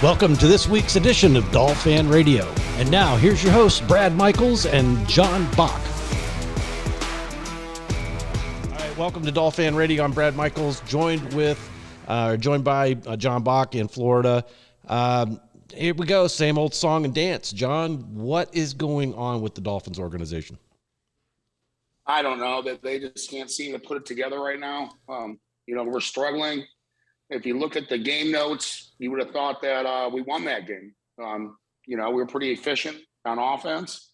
Welcome to this week's edition of Dolphin Radio. And now, here's your hosts, Brad Michaels and John Bach. All right, welcome to Dolphin Radio. I'm Brad Michaels, joined by John Bach in Florida. Here we go, same old song and dance. John, what is going on with the Dolphins organization? I don't know, that they just can't seem to put it together right now. We're struggling. If you look at the game notes, you would have thought that we won that game. We were pretty efficient on offense,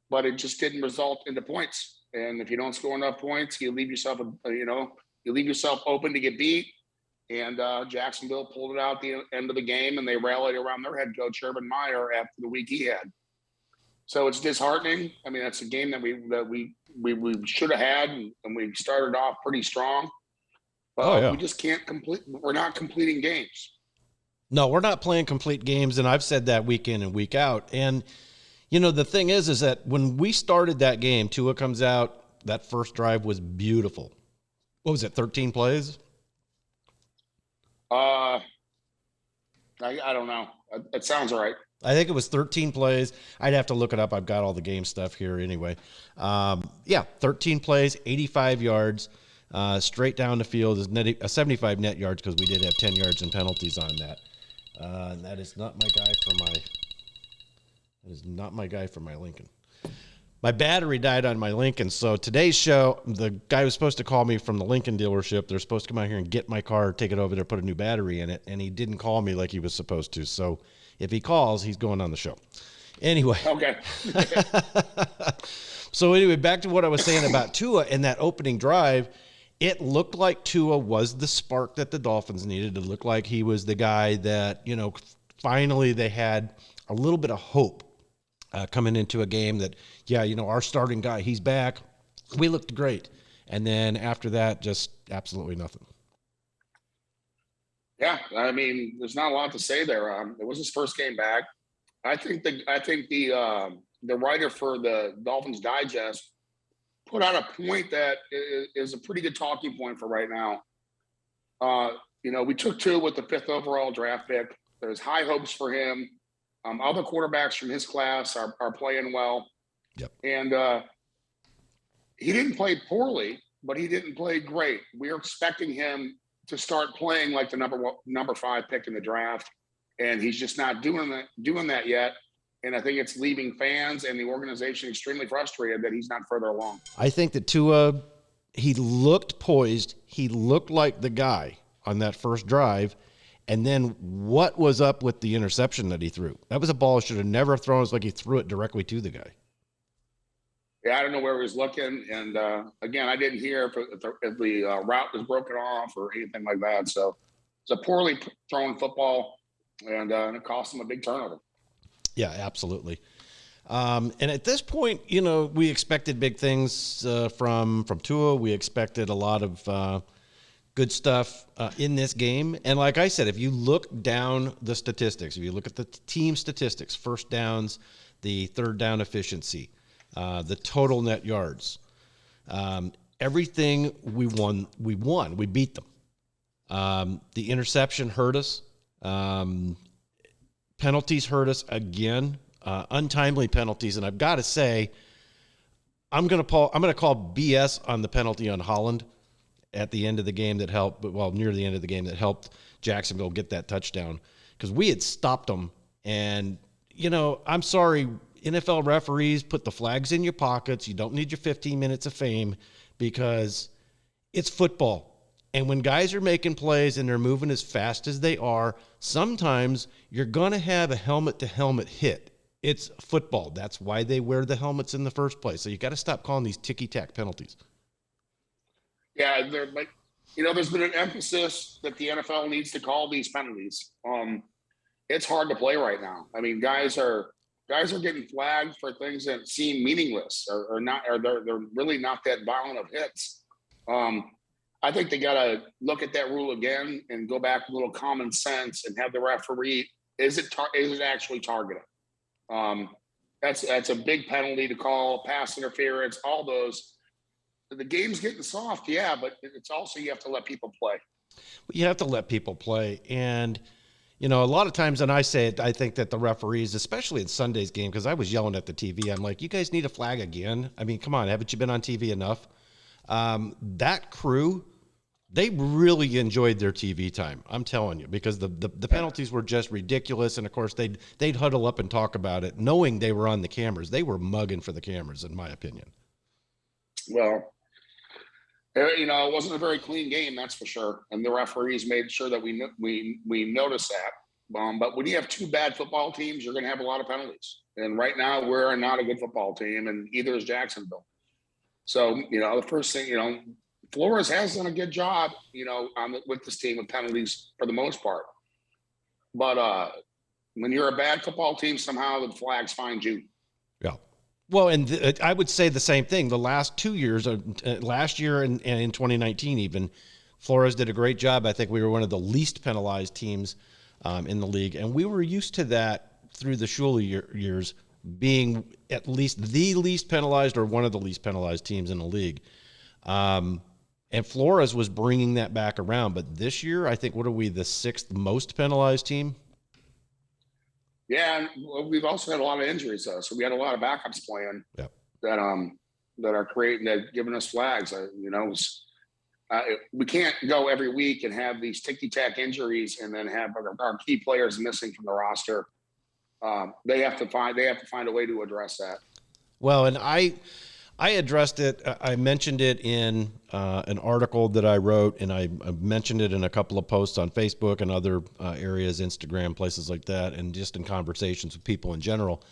but it just didn't result into points. And if you don't score enough points, you leave yourself open to get beat. And Jacksonville pulled it out at the end of the game, and they rallied around their head coach Urban Meyer after the week he had. So it's disheartening. I mean, that's a game that we should have had, and we started off pretty strong. We just can't complete. We're not completing games. No, we're not playing complete games, and I've said that week in and week out. And, the thing is that when we started that game, Tua comes out, that first drive was beautiful. What was it, 13 plays? I don't know. It sounds right. I think it was 13 plays. I'd have to look it up. I've got all the game stuff here anyway. 13 plays, 85 yards. Straight down the field is 75 net yards because we did have 10 yards and penalties on that. And that is not my guy for my Lincoln. My battery died on my Lincoln, so today's show, the guy was supposed to call me from the Lincoln dealership. They're supposed to come out here and get my car, take it over there, put a new battery in it, and he didn't call me like he was supposed to. So if he calls, he's going on the show. Anyway. Okay. So anyway, back to what I was saying about Tua in that opening drive. It looked like Tua was the spark that the Dolphins needed. It looked like he was the guy that, finally they had a little bit of hope coming into a game that, our starting guy, he's back. We looked great. And then after that, just absolutely nothing. Yeah, I mean, there's not a lot to say there. It was his first game back. I think the writer for the Dolphins Digest put out a point that is a pretty good talking point for right now. We took Tua with the 5th overall draft pick. There's high hopes for him. Other quarterbacks from his class are playing well. Yep. And he didn't play poorly, but he didn't play great. We're expecting him to start playing like the number 5 pick in the draft, and he's just not doing that yet. And I think it's leaving fans and the organization extremely frustrated that he's not further along. I think that Tua, he looked poised. He looked like the guy on that first drive. And then what was up with the interception that he threw? That was a ball he should have never thrown. It was like he threw it directly to the guy. Yeah, I don't know where he was looking. And, again, I didn't hear if the route was broken off or anything like that. So it's a poorly thrown football, and it cost him a big turnover. Yeah, absolutely. And at this point, we expected big things from Tua. We expected a lot of good stuff in this game. And like I said, if you look down the statistics, if you look at the team statistics, first downs, the third down efficiency, the total net yards, everything we won. We beat them. The interception hurt us. Penalties hurt us again, untimely penalties, and I've got to say, I'm going to call BS on the penalty on Holland at the end of the game near the end of the game that helped Jacksonville get that touchdown, because we had stopped them. And I'm sorry, NFL referees, put the flags in your pockets. You don't need your 15 minutes of fame, because it's football. And when guys are making plays and they're moving as fast as they are, sometimes you're going to have a helmet-to-helmet hit. It's football. That's why they wear the helmets in the first place. So you got to stop calling these ticky-tack penalties. Yeah, there's been an emphasis that the NFL needs to call these penalties. It's hard to play right now. I mean, guys are getting flagged for things that seem meaningless or they're really not that violent of hits. I think they got to look at that rule again and go back to a little common sense and have the referee, is it actually targeting? That's a big penalty to call, pass interference, all those. The game's getting soft, yeah, but it's also you have to let people play. You have to let people play. And, You know, a lot of times, and I say it, I think that the referees, especially in Sunday's game, because I was yelling at the TV, I'm like, you guys need a flag again? I mean, come on, haven't you been on TV enough? That crew, they really enjoyed their TV time. I'm telling you, because the penalties were just ridiculous. And of course they'd huddle up and talk about it knowing they were on the cameras. They were mugging for the cameras, in my opinion. Well, you know, it wasn't a very clean game, that's for sure. And the referees made sure that we noticed that. But when you have two bad football teams, you're going to have a lot of penalties. And right now we're not a good football team, and either is Jacksonville. So, you know, the first thing, you know, Flores has done a good job, you know, with this team with penalties for the most part. But when you're a bad football team, somehow the flags find you. Yeah. Well, and I would say the same thing. The last 2 years, last year and in 2019 even, Flores did a great job. I think we were one of the least penalized teams in the league. And we were used to that through the Shula years, being at least the least penalized or one of the least penalized teams in the league. And Flores was bringing that back around. But this year, I think, what are we, the sixth most penalized team? Yeah, and we've also had a lot of injuries, though. So we had a lot of backups playing that are giving us flags. You know, we can't go every week and have these ticky-tack injuries and then have our key players missing from the roster. They have to find a way to address that. Well, and I addressed it. I mentioned it in an article that I wrote, and I mentioned it in a couple of posts on Facebook and other areas, Instagram, places like that, and just in conversations with people in general.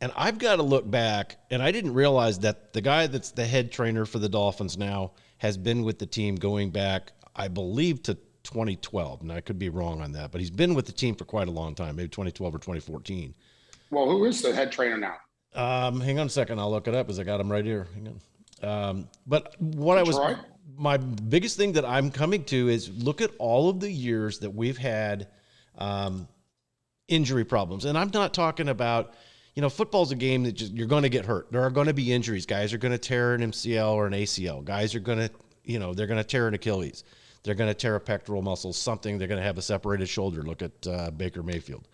And I've got to look back, and I didn't realize that the guy that's the head trainer for the Dolphins now has been with the team going back, I believe, to 2012. And I could be wrong on that, but he's been with the team for quite a long time, maybe 2012 or 2014. Well, who is the head trainer now? Hang on a second. I'll look it up, as I got him right here. Hang on. But what my biggest thing that I'm coming to is look at all of the years that we've had injury problems. And I'm not talking about, you know, football's a game that you're going to get hurt. There are going to be injuries. Guys are going to tear an MCL or an ACL. Guys are going to, you know, they're going to tear an Achilles. They're going to tear a pectoral muscle, something. They're going to have a separated shoulder. Look at Baker Mayfield.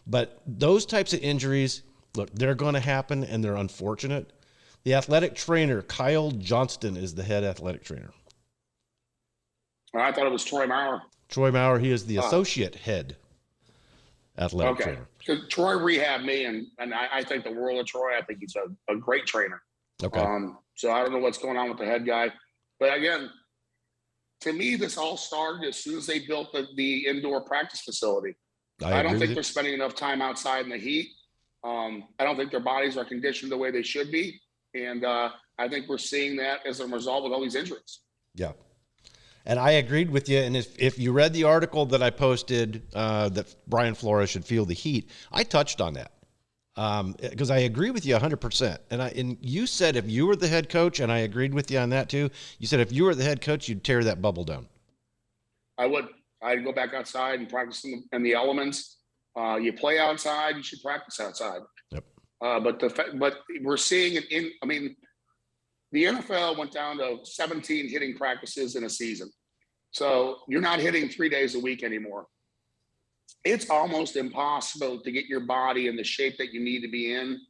But those types of injuries, look, they're going to happen, and they're unfortunate. The athletic trainer, Kyle Johnston, is the head athletic trainer. I thought it was Troy Maurer. Troy Maurer, he is the associate head athletic trainer. So Troy rehabbed me, and I think the world of Troy. I think he's a great trainer. Okay. So I don't know what's going on with the head guy. But again, to me, this all started as soon as they built the indoor practice facility. I don't think they're spending enough time outside in the heat. I don't think their bodies are conditioned the way they should be. And I think we're seeing that as a result with all these injuries. Yeah. And I agreed with you. And if you read the article that I posted that Brian Flores should feel the heat, I touched on that because I agree with you 100%. And you said if you were the head coach, and I agreed with you on that too, you said if you were the head coach, you'd tear that bubble down. I would. I'd go back outside and practice in the elements. You play outside, you should practice outside. Yep. But we're seeing it the NFL went down to 17 hitting practices in a season. So you're not hitting 3 days a week anymore. It's almost impossible to get your body in the shape that you need to be in,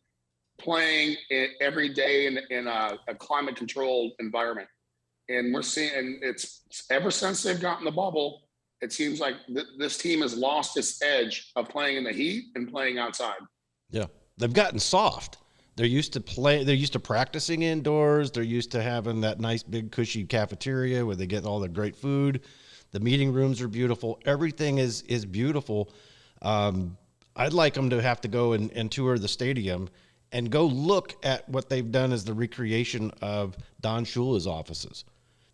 playing every day in a climate controlled environment. And we're seeing it's ever since they've gotten the bubble, it seems like this team has lost its edge of playing in the heat and playing outside. Yeah. They've gotten soft. They're used to practicing indoors. They're used to having that nice big cushy cafeteria where they get all the great food. The meeting rooms are beautiful. Everything is beautiful. I'd like them to have to go and tour the stadium and go look at what they've done as the recreation of Don Shula's offices.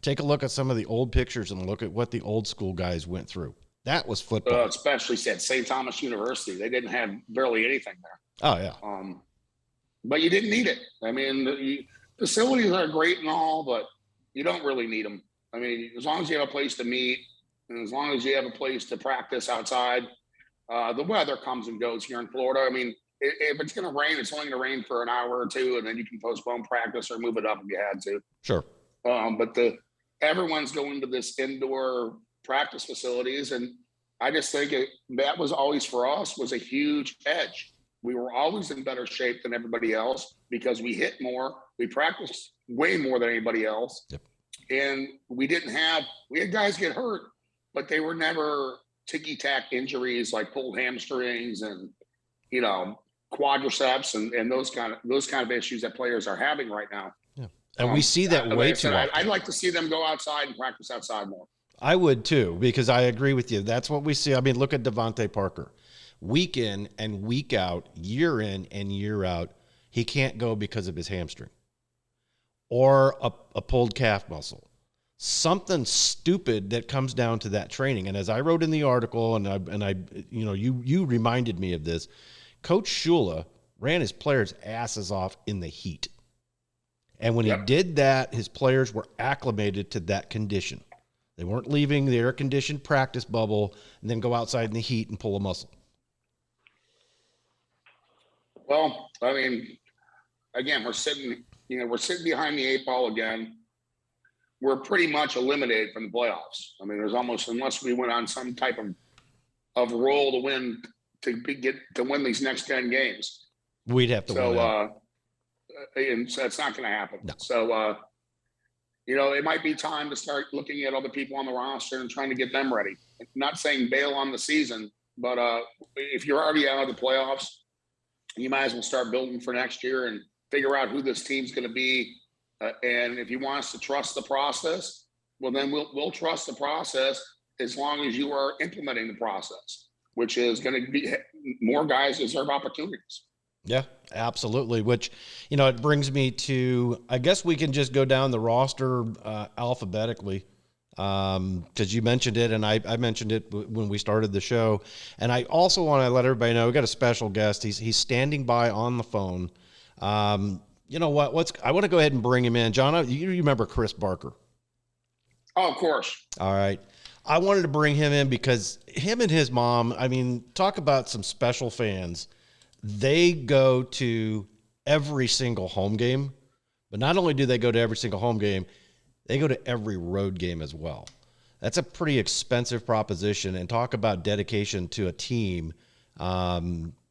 Take a look at some of the old pictures and look at what the old school guys went through. That was football. Especially at St. Thomas University. They didn't have barely anything there. Oh, yeah. But you didn't need it. I mean, facilities are great and all, but you don't really need them. I mean, as long as you have a place to meet and as long as you have a place to practice outside, the weather comes and goes here in Florida. I mean, if it's going to rain, it's only going to rain for an hour or two, and then you can postpone practice or move it up if you had to. Sure. But everyone's going to this indoor practice facilities, and I just think that was always for us was a huge edge. We were always in better shape than everybody else because we hit more, we practiced way more than anybody else. Yep. And we had guys get hurt, but they were never ticky-tack injuries like pulled hamstrings and, quadriceps and those kind of issues that players are having right now. Yeah. And we see that way too often. I'd like to see them go outside and practice outside more. I would too, because I agree with you. That's what we see. I mean, look at Devontae Parker. Week in and week out, year in and year out, he can't go because of his hamstring or a pulled calf muscle. Something stupid that comes down to that training. And as I wrote in the article, you reminded me of this, Coach Shula ran his players' asses off in the heat. And when he did that, his players were acclimated to that condition. They weren't leaving the air-conditioned practice bubble and then go outside in the heat and pull a muscle. Well, I mean, again, we're sitting behind the 8 ball again. We're pretty much eliminated from the playoffs. I mean, there's almost, unless we went on some type of roll to win these next 10 games. We'd have to win. And so it's not going to happen. No. So, it might be time to start looking at other people on the roster and trying to get them ready. I'm not saying bail on the season, but if you're already out of the playoffs, you might as well start building for next year and figure out who this team's going to be. And if you want us to trust the process, well, then we'll trust the process as long as you are implementing the process, which is going to be more guys deserve opportunities. Yeah, absolutely. Which, it brings me to, I guess we can just go down the roster alphabetically because you mentioned it and I mentioned it when we started the show. And I also want to let everybody know we got a special guest. He's standing by on the phone. You know what? I want to go ahead and bring him in. John, you remember Chris Barker? Oh, of course. All right. I wanted to bring him in because him and his mom, I mean, talk about some special fans. They go to every single home game, but not only do they go to every single home game, they go to every road game as well. That's a pretty expensive proposition, and talk about dedication to a team.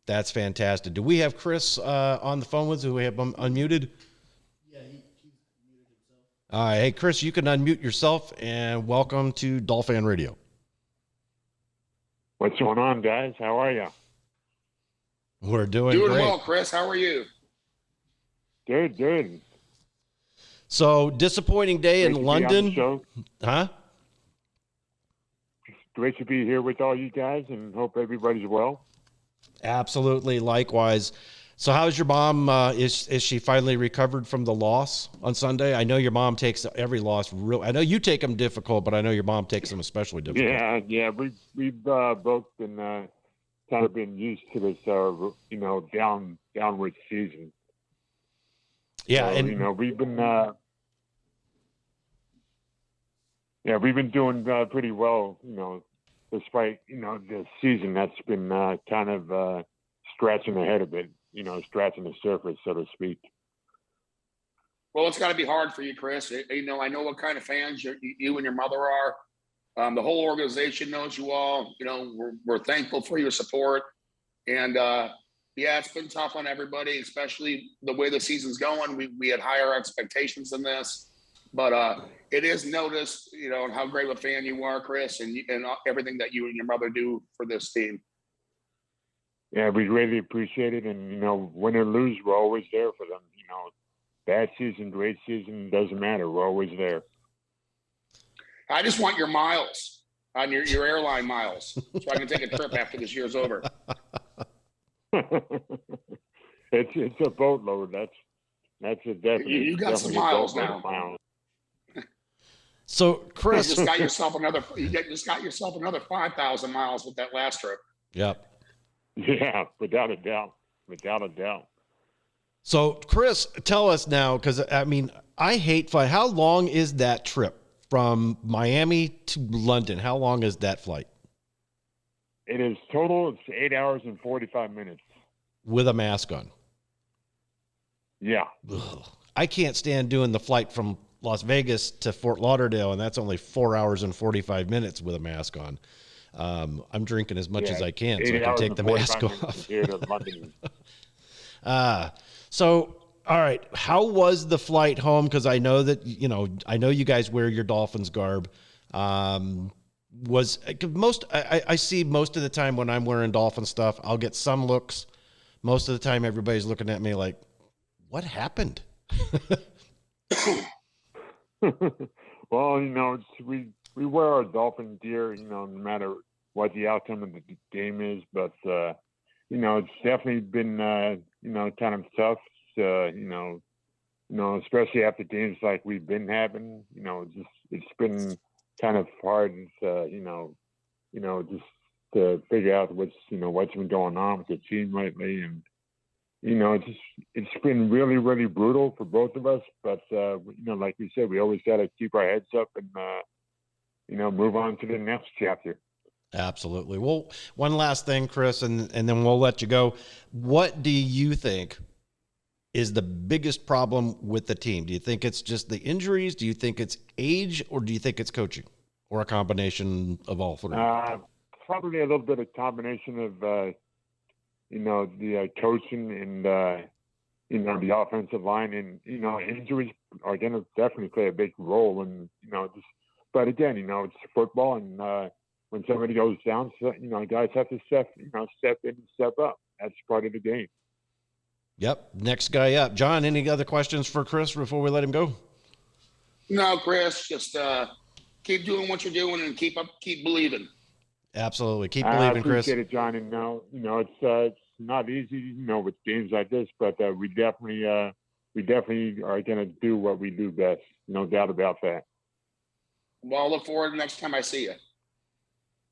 That's fantastic. Do we have Chris on the phone with us? Do we have him unmuted? Yeah, he's muted himself. All right. Hey, Chris, you can unmute yourself, and welcome to Dolphin Radio. What's going on, guys? How are you? We're doing great. Well, Chris. How are you? Good. So, disappointing day in London. Huh? It's great to be here with all you guys and hope everybody's well. Absolutely. Likewise. So how's your mom? Is she finally recovered from the loss on Sunday? I know your mom takes every loss I know you take them difficult, but I know your mom takes them especially difficult. Yeah. We've both been kind of been used to this, downward season. Yeah. So, and we've been doing pretty well, despite, the season that's been kind of scratching ahead a bit, scratching the surface, so to speak. Well, it's got to be hard for you, Chris. I know what kind of fans you and your mother are. The whole organization knows you all. We're thankful for your support. And, it's been tough on everybody, especially the way the season's going. We had higher expectations than this. But it is noticed, how great of a fan you are, Chris, and everything that you and your mother do for this team. Yeah, we really appreciate it. And, win or lose, we're always there for them. Bad season, great season, doesn't matter. We're always there. I just want your miles on your airline miles so I can take a trip after this year's over. It's a boatload. That's a definite. You got some miles now. So, Chris, you just got yourself another 5,000 miles with that last trip. Yep. Yeah, without a doubt. So, Chris, tell us now, because I hate flight. How long is that trip from Miami to London? How long is that flight? It is total. It's 8 hours and 45 minutes with a mask on. Yeah. Ugh. I can't stand doing the flight from Las Vegas to Fort Lauderdale, and that's only 4 hours and 45 minutes with a mask on. I'm drinking as much as I can so I 80 can hours take and the 45 mask minutes off. compared to London. So, all right, how was the flight home? Because I know that, I know you guys wear your Dolphins garb. I see most of the time when I'm wearing Dolphin stuff, I'll get some looks. Most of the time, everybody's looking at me like, what happened? Well, we wear our Dolphin gear, no matter what the outcome of the game is. But it's definitely been kind of tough. Especially after games like we've been having. It's been kind of hard. Just to figure out what's been going on with the team lately, and it's been really, really brutal for both of us. But like we said, we always got to keep our heads up and move on to the next chapter. Absolutely. Well, one last thing, Chris, and then we'll let you go. What do you think is the biggest problem with the team? Do you think it's just the injuries? Do you think it's age, or do you think it's coaching, or a combination of all three? Probably a little bit of combination of the coaching and the offensive line, and injuries are going to definitely play a big role. And but again, it's football, and when somebody goes down, guys have to step in and step up. That's part of the game. Yep. Next guy up. John, any other questions for Chris before we let him go? No, Chris, just keep doing what you're doing and keep believing. Absolutely. Keep believing, Chris. I appreciate it, John. And it's not easy, with games like this, but we definitely are going to do what we do best. No doubt about that. Well, I'll look forward to next time I see you.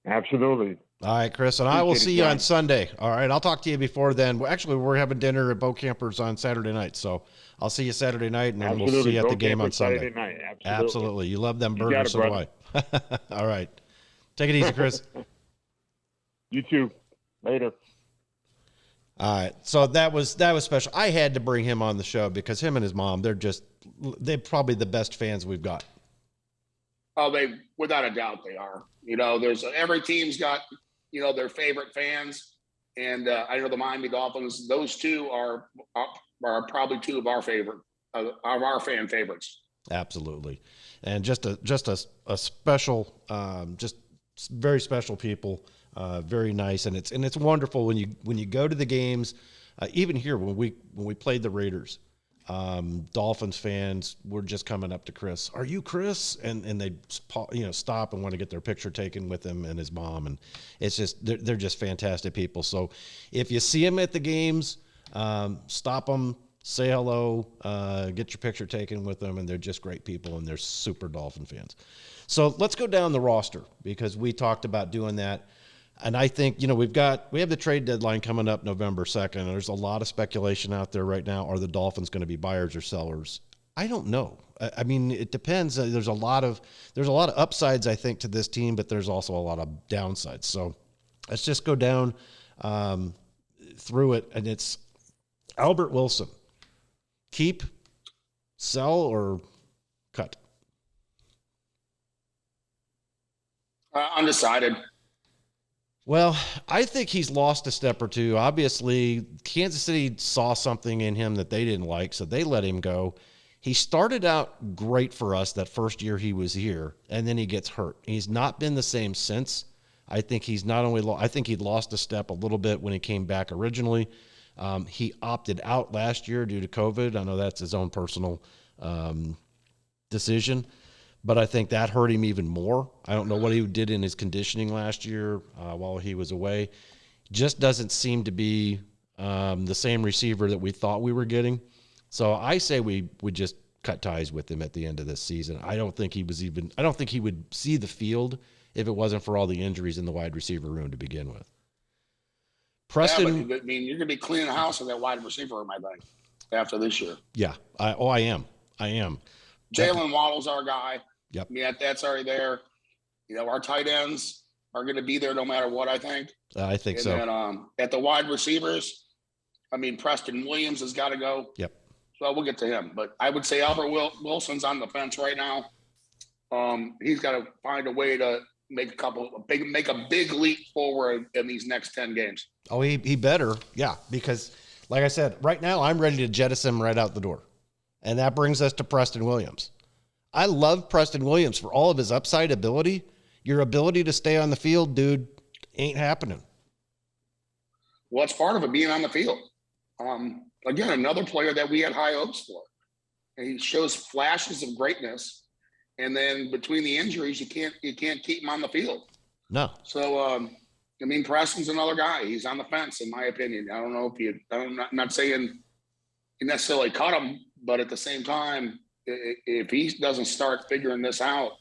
Absolutely. All right, Chris, and I will see you on Sunday. All right, I'll talk to you before then. Well, actually, we're having dinner at Bo Campers on Saturday night, so I'll see you Saturday night, and then we'll see you at the game on Sunday. Saturday night. Absolutely. You love them burgers, so do I. All right. Take it easy, Chris. You too. Later. All right. So that was special. I had to bring him on the show because him and his mom, they're probably the best fans we've got. Oh, they, without a doubt, they are. Every team's got, their favorite fans. And I know the Miami Dolphins, those two are probably two of our fan favorites. Absolutely. And just a special, just very special people, very nice. And it's wonderful when you go to the games, even here, when we played the Raiders, Dolphins fans were just coming up to Chris. Are you Chris? And they stop and want to get their picture taken with him and his mom. And it's just they're just fantastic people. So if you see them at the games, stop them, say hello, get your picture taken with them, and they're just great people, and they're super Dolphin fans. So let's go down the roster because we talked about doing that. And I think, we have the trade deadline coming up November 2nd. And there's a lot of speculation out there right now. Are the Dolphins going to be buyers or sellers? I don't know. I mean, it depends. There's a lot of upsides, I think, to this team, but there's also a lot of downsides. So let's just go down through it. And it's Albert Wilson. Keep, sell, or cut? Undecided. Well, I think he's lost a step or two. Obviously, Kansas City saw something in him that they didn't like, so they let him go. He started out great for us that first year he was here, and then he gets hurt. He's not been the same since. I think he's not only I think he lost a step a little bit when he came back originally. He opted out last year due to COVID. I know that's his own personal decision. But I think that hurt him even more. I don't know what he did in his conditioning last year while he was away. Just doesn't seem to be the same receiver that we thought we were getting. So I say we would just cut ties with him at the end of this season. I don't think he would see the field if it wasn't for all the injuries in the wide receiver room to begin with. Preston, yeah, but, you're going to be cleaning the house with that wide receiver room, I think, after this year. Yeah. I am. Jalen Waddle's our guy. Yep. Yeah, that's already there. Our tight ends are going to be there no matter what, I think. I think and so. Then, at the wide receivers, Preston Williams has got to go. Yep. So we'll get to him. But I would say Albert Wilson's on the fence right now. He's got to find a way to, make a big leap forward in these next 10 games. Oh, he better. Yeah, because like I said, right now I'm ready to jettison him right out the door. And that brings us to Preston Williams. I love Preston Williams for all of his upside ability. Your ability to stay on the field, dude, ain't happening. Well, it's part of it being on the field. Again, another player that we had high hopes for. And he shows flashes of greatness, and then between the injuries, you can't keep him on the field. No. So, Preston's another guy. He's on the fence, in my opinion. I don't know if I'm not saying you necessarily cut him, but at the same time, if he doesn't start figuring this out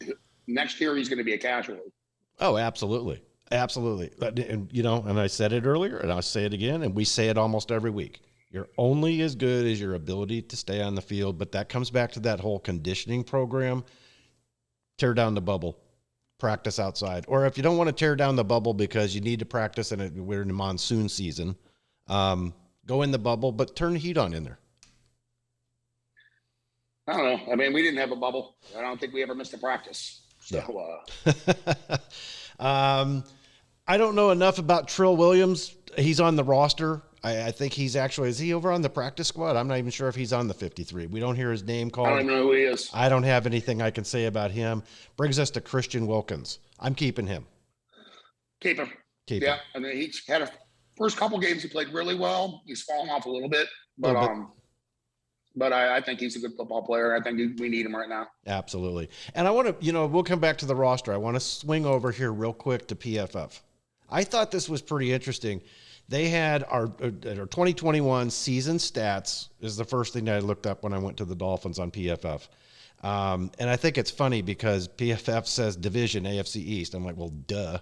next year, he's going to be a casualty. Oh, absolutely. Absolutely. And I said it earlier, and I'll say it again, and we say it almost every week. You're only as good as your ability to stay on the field, but that comes back to that whole conditioning program. Tear down the bubble, practice outside. Or if you don't want to tear down the bubble because you need to practice and we're in the monsoon season, go in the bubble, but turn the heat on in there. I don't know. We didn't have a bubble. I don't think we ever missed a practice. So, I don't know enough about Trill Williams. He's on the roster. I think he's is he over on the practice squad? I'm not even sure if he's on the 53. We don't hear his name called. I don't even know who he is. I don't have anything I can say about him. Brings us to Christian Wilkins. I'm keeping him. Keep him. Yeah. He's had a first couple games he played really well. He's fallen off a little bit, but I think he's a good football player. I think we need him right now. Absolutely. And I want to, we'll come back to the roster. I want to swing over here real quick to PFF. I thought this was pretty interesting. They had our 2021 season stats is the first thing that I looked up when I went to the Dolphins on PFF. And I think it's funny because PFF says division AFC East. I'm like, well, duh.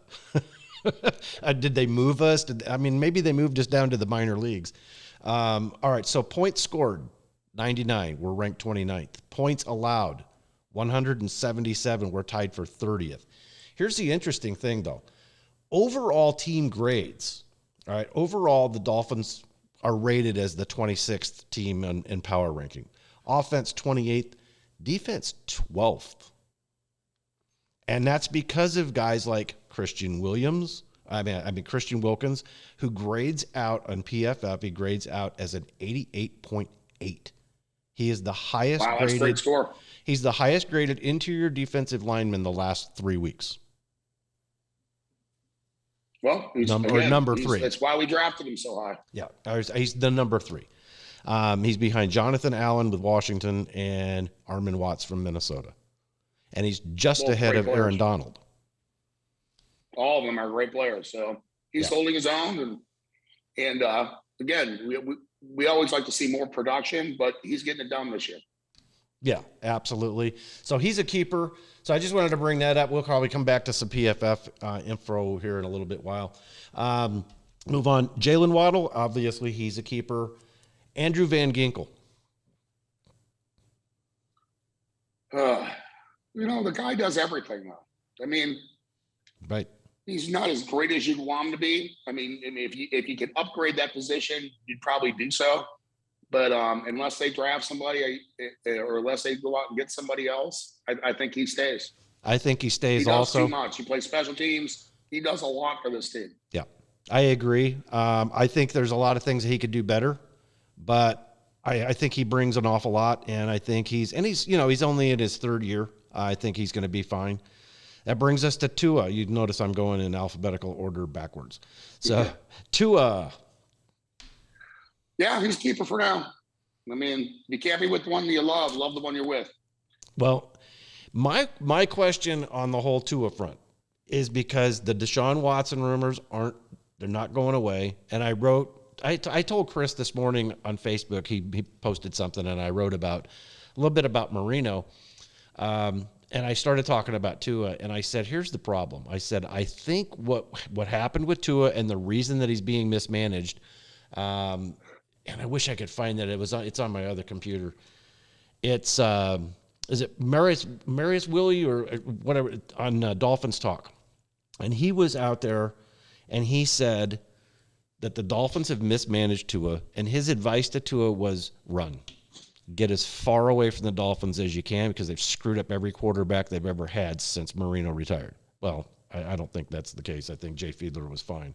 Did they move us? Maybe they moved us down to the minor leagues. All right, so points scored, 99. We're ranked 29th. Points allowed, 177. We're tied for 30th. Here's the interesting thing, though. Overall team grades. All right. Overall, the Dolphins are rated as the 26th team in power ranking. Offense 28th, defense 12th. And that's because of guys like Christian Williams. Christian Wilkins, who grades out on PFF. He grades out as an 88.8. He is the highest graded. That's a great score. He's the highest graded interior defensive lineman the last 3 weeks. Well, he's number 3. That's why we drafted him so high. Yeah, he's the number 3. He's behind Jonathan Allen with Washington and Armin Watts from Minnesota. And he's just ahead of Aaron Donald. All of them are great players. So he's holding his own. And again, we always like to see more production, but he's getting it done this year. Yeah, absolutely. So he's a keeper. So I just wanted to bring that up. We'll probably come back to some PFF info here in a little bit while. Move on. Jalen Waddle, obviously he's a keeper. Andrew Van Ginkel. The guy does everything though. Right. He's not as great as you'd want him to be. If you can upgrade that position, you'd probably do so. But unless they draft somebody or unless they go out and get somebody else, I think he stays. I think he stays. He does also too much. He plays special teams. He does a lot for this team. Yeah, I agree. I think there's a lot of things that he could do better, but I think he brings an awful lot, and I think he's only in his 3rd year. I think he's going to be fine. That brings us to Tua. You notice I'm going in alphabetical order backwards. So Tua. Yeah, he's keeper for now. You can't be with the one you love the one you're with. Well, my question on the whole Tua front is because the Deshaun Watson rumors they're not going away. And I told Chris this morning on Facebook, he posted something and I wrote a little bit about Marino. And I started talking about Tua and I said, here's the problem. I said, I think what happened with Tua and the reason that he's being mismanaged, and I wish I could find that. It's on my other computer. It's is it Marius Willie or whatever on Dolphins Talk, and he was out there, and he said that the Dolphins have mismanaged Tua, and his advice to Tua was run, get as far away from the Dolphins as you can because they've screwed up every quarterback they've ever had since Marino retired. Well, I don't think that's the case. I think Jay Fiedler was fine.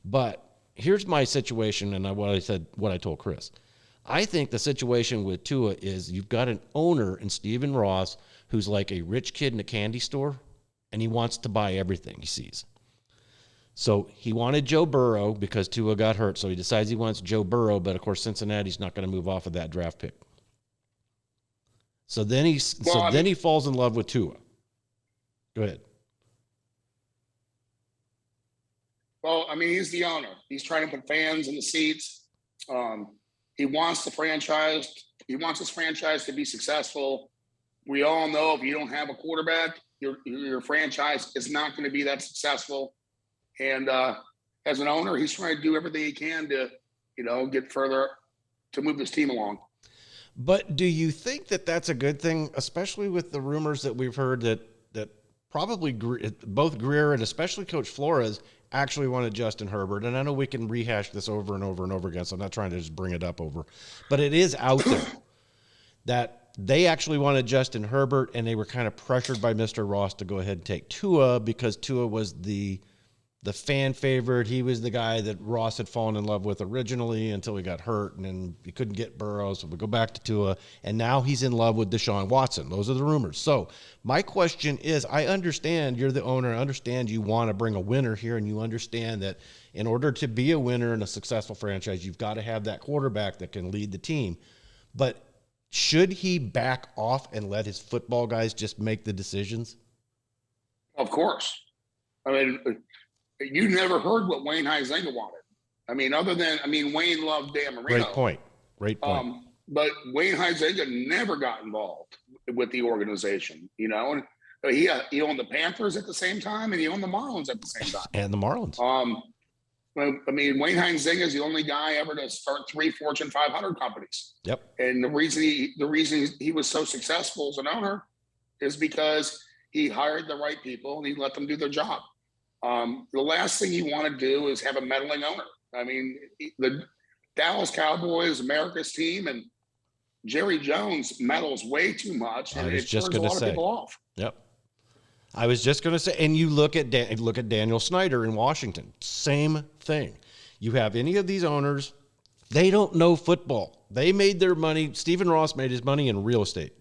But here's my situation, and what I told Chris. I think the situation with Tua is you've got an owner in Stephen Ross who's like a rich kid in a candy store, and he wants to buy everything he sees. So he wanted Joe Burrow because Tua got hurt, so he decides he wants Joe Burrow, but of course Cincinnati's not going to move off of that draft pick. So then he falls in love with Tua. Go ahead. Well, I mean, he's the owner. He's trying to put fans in the seats. He wants the franchise. He wants his franchise to be successful. We all know if you don't have a quarterback, your franchise is not going to be that successful. And as an owner, he's trying to do everything he can to, get further to move this team along. But do you think that that's a good thing, especially with the rumors that we've heard that probably both Greer and especially Coach Flores actually wanted Justin Herbert? And I know we can rehash this over and over and over again, so I'm not trying to just bring it up over. But it is out there that they actually wanted Justin Herbert, and they were kind of pressured by Mr. Ross to go ahead and take Tua because Tua was the fan favorite. He was the guy that Ross had fallen in love with originally until he got hurt, and then he couldn't get Burrow, so we go back to Tua, and now he's in love with Deshaun Watson. Those are the rumors. So my question is, I understand you're the owner. I understand you want to bring a winner here, and you understand that in order to be a winner in a successful franchise, you've got to have that quarterback that can lead the team. But should he back off and let his football guys just make the decisions? Of course. I mean, you never heard what Wayne Huizenga wanted. Wayne loved Dan Marino. Great point. But Wayne Huizenga never got involved with the organization, And he owned the Panthers at the same time, and he owned the Marlins at the same time. And the Marlins. Wayne Huizenga is the only guy ever to start 3 Fortune 500 companies. Yep. And the reason he was so successful as an owner is because he hired the right people and he let them do their job. The last thing you want to do is have a meddling owner. I mean, the Dallas Cowboys, America's team, and Jerry Jones meddles way too much, and it turns a lot of people off. Yep. I was just going to say, and you look at Daniel Snyder in Washington, same thing. You have any of these owners, they don't know football. They made their money. Stephen Ross made his money in real estate.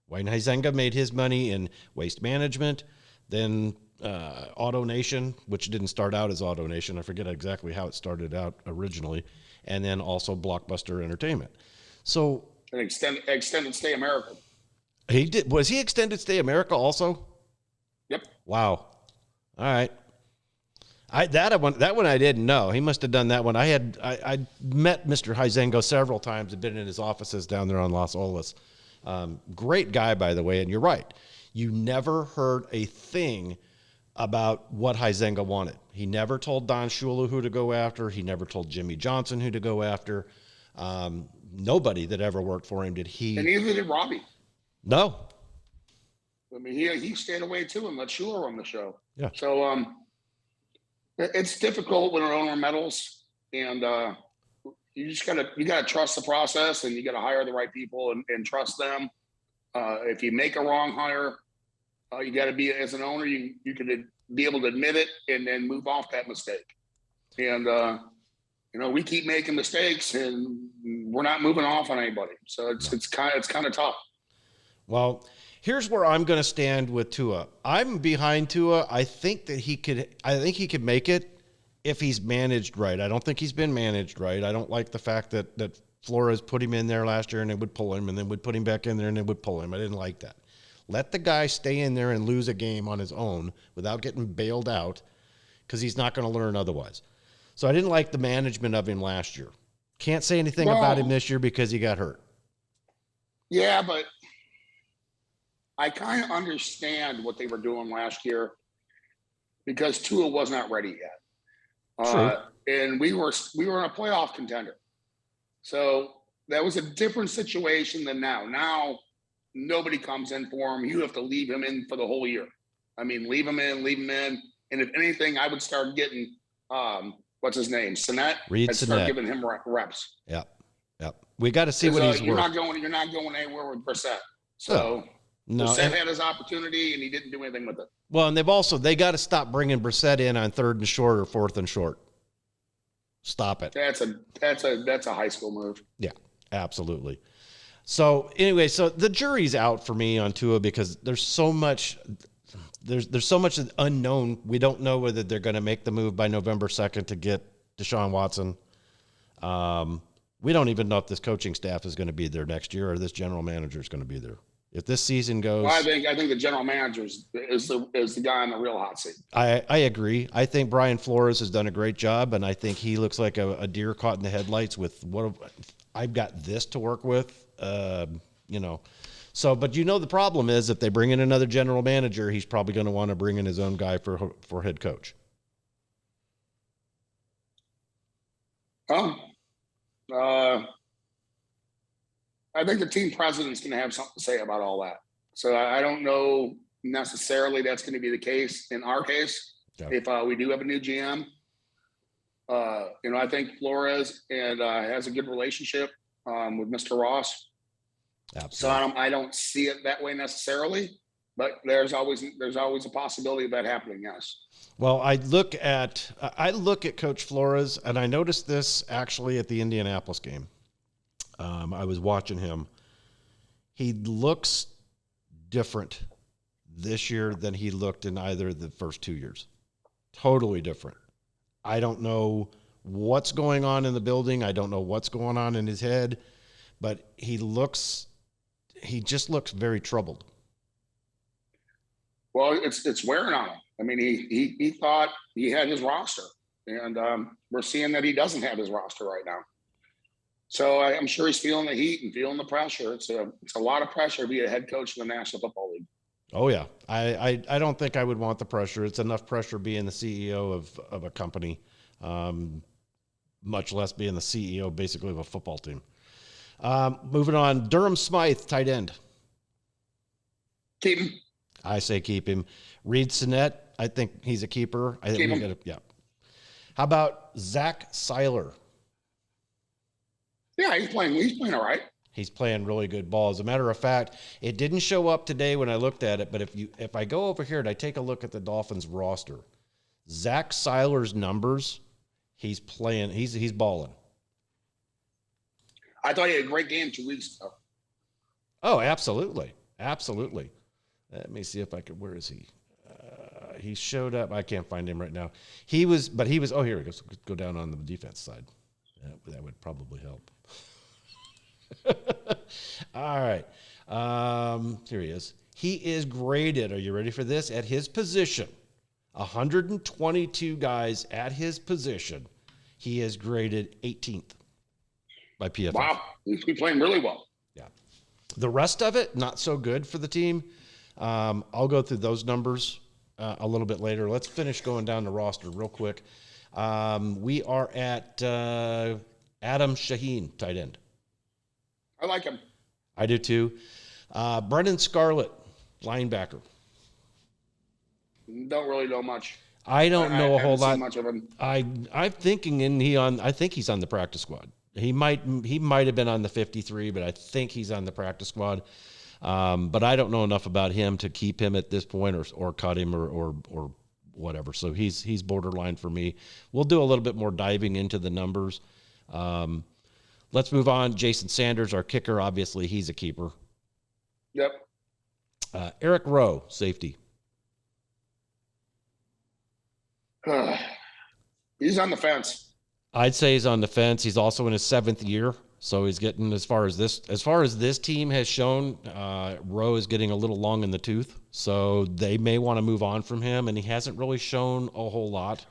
Wayne Huizenga made his money in waste management. Then Auto Nation, which didn't start out as Auto Nation. I forget exactly how it started out originally. And then also Blockbuster Entertainment. So an extended stay America. He did. Was he Extended Stay America also? Yep. Wow. All right. That one I didn't know. He must have done that one. I met Mr. Huizenga several times. I've been in his offices down there on Las Olas. Great guy, by the way. And you're right. You never heard a thing about what Huizenga wanted. He never told Don Shula who to go after. He never told Jimmy Johnson who to go after. Nobody that ever worked for him did he. And neither did Robbie. No. I mean, he stayed away too and let Shula run the show. Yeah. So it's difficult when an owner meddles, and you gotta trust the process, and you gotta hire the right people and trust them. If you make a wrong hire, you got to be, as an owner, you can be able to admit it and then move off that mistake. And we keep making mistakes, and we're not moving off on anybody. So it's kind of tough. Well, here's where I'm going to stand with Tua. I'm behind Tua. I think he could make it if he's managed right. I don't think he's been managed right. I don't like the fact that Flores put him in there last year and they would pull him, and then would put him back in there and they would pull him. I didn't like that. Let the guy stay in there and lose a game on his own without getting bailed out, because he's not going to learn otherwise. So I didn't like the management of him last year. Can't say anything about him this year because he got hurt. Yeah, but I kind of understand what they were doing last year because Tua was not ready yet. True. And we were in a playoff contender. So that was a different situation than now. Now, nobody comes in for him. You have to leave him in for the whole year. I mean, leave him in. And if anything, I would start getting, what's his name? Sinnett. Reed I'd start Sinnett. giving him reps. Yep. We got to see what he's you're worth. not going anywhere with Brissett. So No, Brissett had his opportunity, and he didn't do anything with it. well, and they got to stop bringing Brissett in on 3rd and short or 4th and short. Stop it. That's a high school move. Yeah, absolutely. So anyway, so the jury's out for me on Tua because there's so much unknown. We don't know whether they're going to make the move by November 2nd to get Deshaun Watson. We don't even know if this coaching staff is going to be there next year or this general manager is going to be there. If this season goes, Well, I think the general manager is the guy on the real hot seat. I agree. I think Brian Flores has done a great job, and I think he looks like a deer caught in the headlights with I've got this to work with, So, but the problem is if they bring in another general manager, he's probably going to want to bring in his own guy for head coach. I think the team president's going to have something to say about all that. So I don't know necessarily that's going to be the case in our case. Yeah. If we do have a new GM, I think Flores and has a good relationship with Mr. Ross. Absolutely. So I don't see it that way necessarily, but there's always a possibility of that happening. Yes. Well, I look at Coach Flores, and I noticed this actually at the Indianapolis game. I was watching him. He looks different this year than he looked in either of the first 2 years. Totally different. I don't know what's going on in the building. I don't know what's going on in his head, but he just looks very troubled. Well, it's wearing on him. I mean, he thought he had his roster, and we're seeing that he doesn't have his roster right now. So I'm sure he's feeling the heat and feeling the pressure. It's a lot of pressure to be a head coach in the National Football League. Oh yeah, I don't think I would want the pressure. It's enough pressure being the CEO of a company, much less being the CEO basically of a football team. Moving on, Durham Smythe, tight end. Keep him. I say keep him. Reed Sinnett, I think he's a keeper. Keep him. Yeah. How about Zach Seiler? Yeah, he's playing all right. He's playing really good ball. As a matter of fact, it didn't show up today when I looked at it, but if I go over here and I take a look at the Dolphins roster, Zach Seiler's numbers, he's playing, he's balling. I thought he had a great game 2 weeks ago. Oh, absolutely. Absolutely. Let me see if I could, where is he? He showed up. I can't find him right now. He was, oh, here he goes. Go down on the defense side. That would probably help. All right. Here he is. He is graded, are you ready for this? At his position, 122 guys at his position, he is graded 18th by PFF. Wow, he's been playing really well. Yeah. The rest of it, not so good for the team. I'll go through those numbers a little bit later. Let's finish going down the roster real quick. We are at Adam Shaheen, tight end. I like him. I do too. Brendan Scarlett, linebacker. Don't really know much. I don't know a whole haven't lot. seen much of him. I'm thinking I think he's on the practice squad. He might have been on the 53, but I think he's on the practice squad. But I don't know enough about him to keep him at this point or cut him or whatever. So he's borderline for me. We'll do a little bit more diving into the numbers. Let's move on. Jason Sanders, our kicker, obviously he's a keeper. Yep. Eric Rowe, safety. He's on the fence. I'd say he's on the fence. He's also in his 7th year, so he's getting as far as this team has shown. Rowe is getting a little long in the tooth, so they may want to move on from him, and he hasn't really shown a whole lot.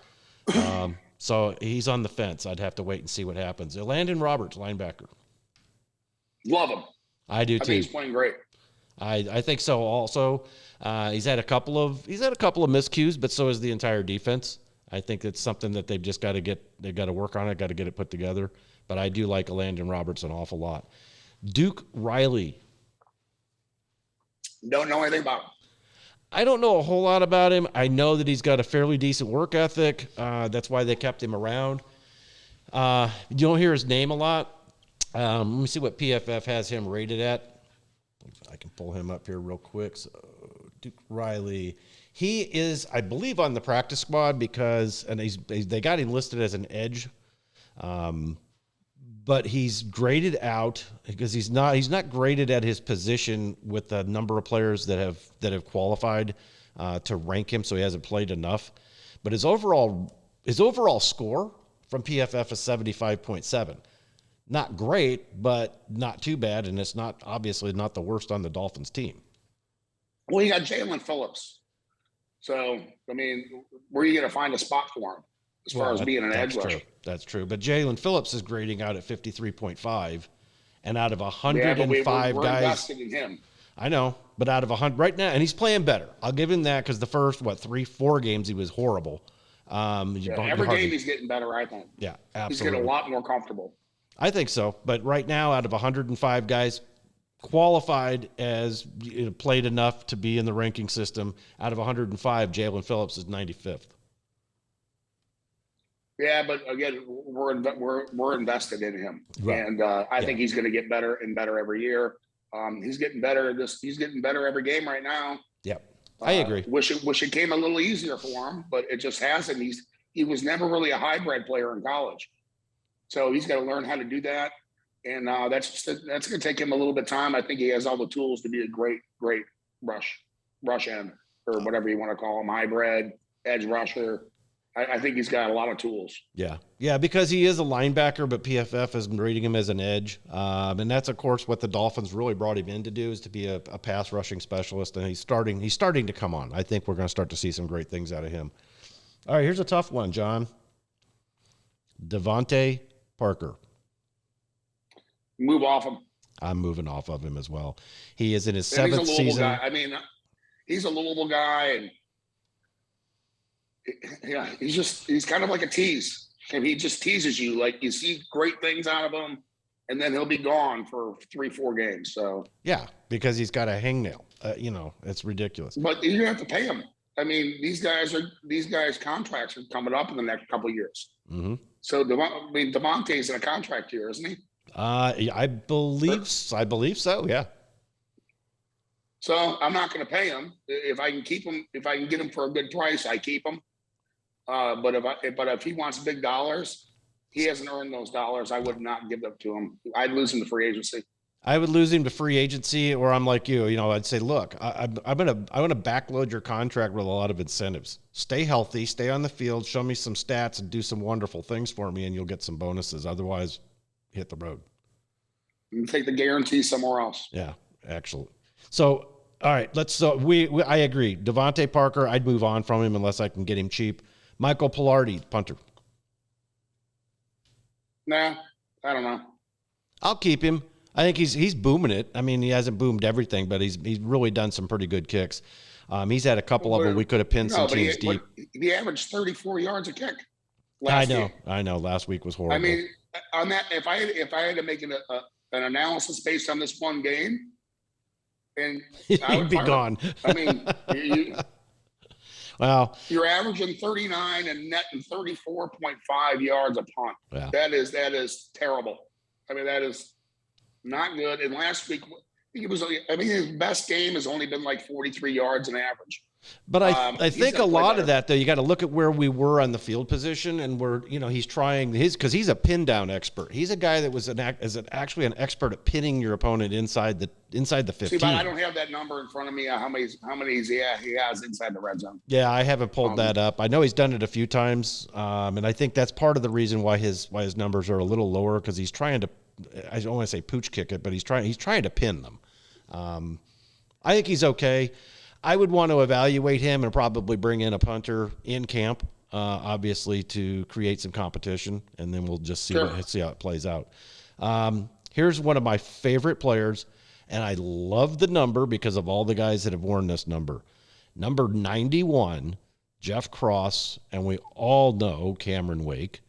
So he's on the fence. I'd have to wait and see what happens. Landon Roberts, linebacker. Love him. I do I too. think he's playing great. I think so. Also, he's had a couple of miscues, but so has the entire defense. I think it's something that they've just got to work on it, got to get it put together. But I do like Landon Roberts an awful lot. Duke Riley. Don't know anything about him. I don't know a whole lot about him. I know that he's got a fairly decent work ethic. That's why they kept him around. You don't hear his name a lot. Let me see what PFF has him rated at. I can pull him up here real quick. So Duke Riley, he is, I believe, on the practice squad because, and they got him listed as an edge, but he's graded out because he's not graded at his position with the number of players that have qualified to rank him, so he hasn't played enough. But his overall score from PFF is 75.7. Not great, but not too bad, and it's obviously not the worst on the Dolphins team. Well, you got Jalen Phillips. So, I mean, where are you going to find a spot for him as far as being an edge rusher? That's true. But Jalen Phillips is grading out at 53.5, and out of 105 we're guys. invested in him. I know, but out of 100 right now, and he's playing better. I'll give him that because the first, 3-4 games, he was horrible. Every game he's getting better, I think. Yeah, absolutely. He's getting a lot more comfortable. I think so. But right now, out of 105 guys qualified as played enough to be in the ranking system, out of 105, Jalen Phillips is 95th. Yeah, but again, we're invested in him, right. And I think he's going to get better and better every year. He's getting better. He's getting better every game right now. Yep, I agree. Wish it came a little easier for him, but it just hasn't. He was never really a hybrid player in college, so he's got to learn how to do that, and that's going to take him a little bit of time. I think he has all the tools to be a great rush end or whatever you want to call him, hybrid edge rusher. I think he's got a lot of tools. Yeah, because he is a linebacker, but PFF is rating him as an edge. And that's, of course, what the Dolphins really brought him in to do, is to be a pass rushing specialist. And he's starting to come on. I think we're going to start to see some great things out of him. All right, here's a tough one, John. Devontae Parker. Move off him. I'm moving off of him as well. He is in his 7th season. Guy. I mean, he's a Louisville guy, and yeah, he's kind of like a tease, and he just teases you. Like, you see great things out of him, and then he'll be gone for 3-4 games. So yeah, because he's got a hangnail. It's ridiculous. But you have to pay him. I mean, these guys' contracts are coming up in the next couple of years. Mm-hmm. So Devontae's in a contract year, isn't he? I believe so. Yeah. So I'm not going to pay him. If I can keep him, if I can get him for a good price, I keep him. But if he wants big dollars, he hasn't earned those dollars. I would not give them to him. I'd lose him to free agency. I would lose him to free agency, or I'm like you. I'd say, look, I'm gonna backload your contract with a lot of incentives. Stay healthy, stay on the field, show me some stats, and do some wonderful things for me, and you'll get some bonuses. Otherwise, hit the road. You take the guarantee somewhere else. Yeah, actually. So, all right, I agree. Devontae Parker, I'd move on from him unless I can get him cheap. Michael Pilardi, punter. Nah, I don't know. I'll keep him. I think he's booming it. I mean, he hasn't boomed everything, but he's really done some pretty good kicks. He's had a couple of them we could have pinned some teams deep. He averaged 34 yards a kick last year. I know. Last week was horrible. I mean, on that, if I had to make an analysis based on this one game, and he'd be gone. I mean, well, you're averaging 39 and netting 34.5 yards a punt. Yeah. That is terrible. I mean, that is not good. And last week, his best game has only been like 43 yards an average. But I think a lot of that, though, you got to look at where we were on the field position, and he's trying because he's a pin down expert. He's a guy that was actually an expert at pinning your opponent inside the 15. See, but I don't have that number in front of me. How many he has inside the red zone? Yeah, I haven't pulled that up. I know he's done it a few times, and I think that's part of the reason why his numbers are a little lower, because he's trying to. I don't want to say pooch kick it, but he's trying to pin them. I think he's okay. I would want to evaluate him and probably bring in a punter in camp, obviously, to create some competition, and then we'll just see how it plays out. Here's one of my favorite players, and I love the number because of all the guys that have worn this number. Number 91, Jeff Cross, and we all know Cameron Wake.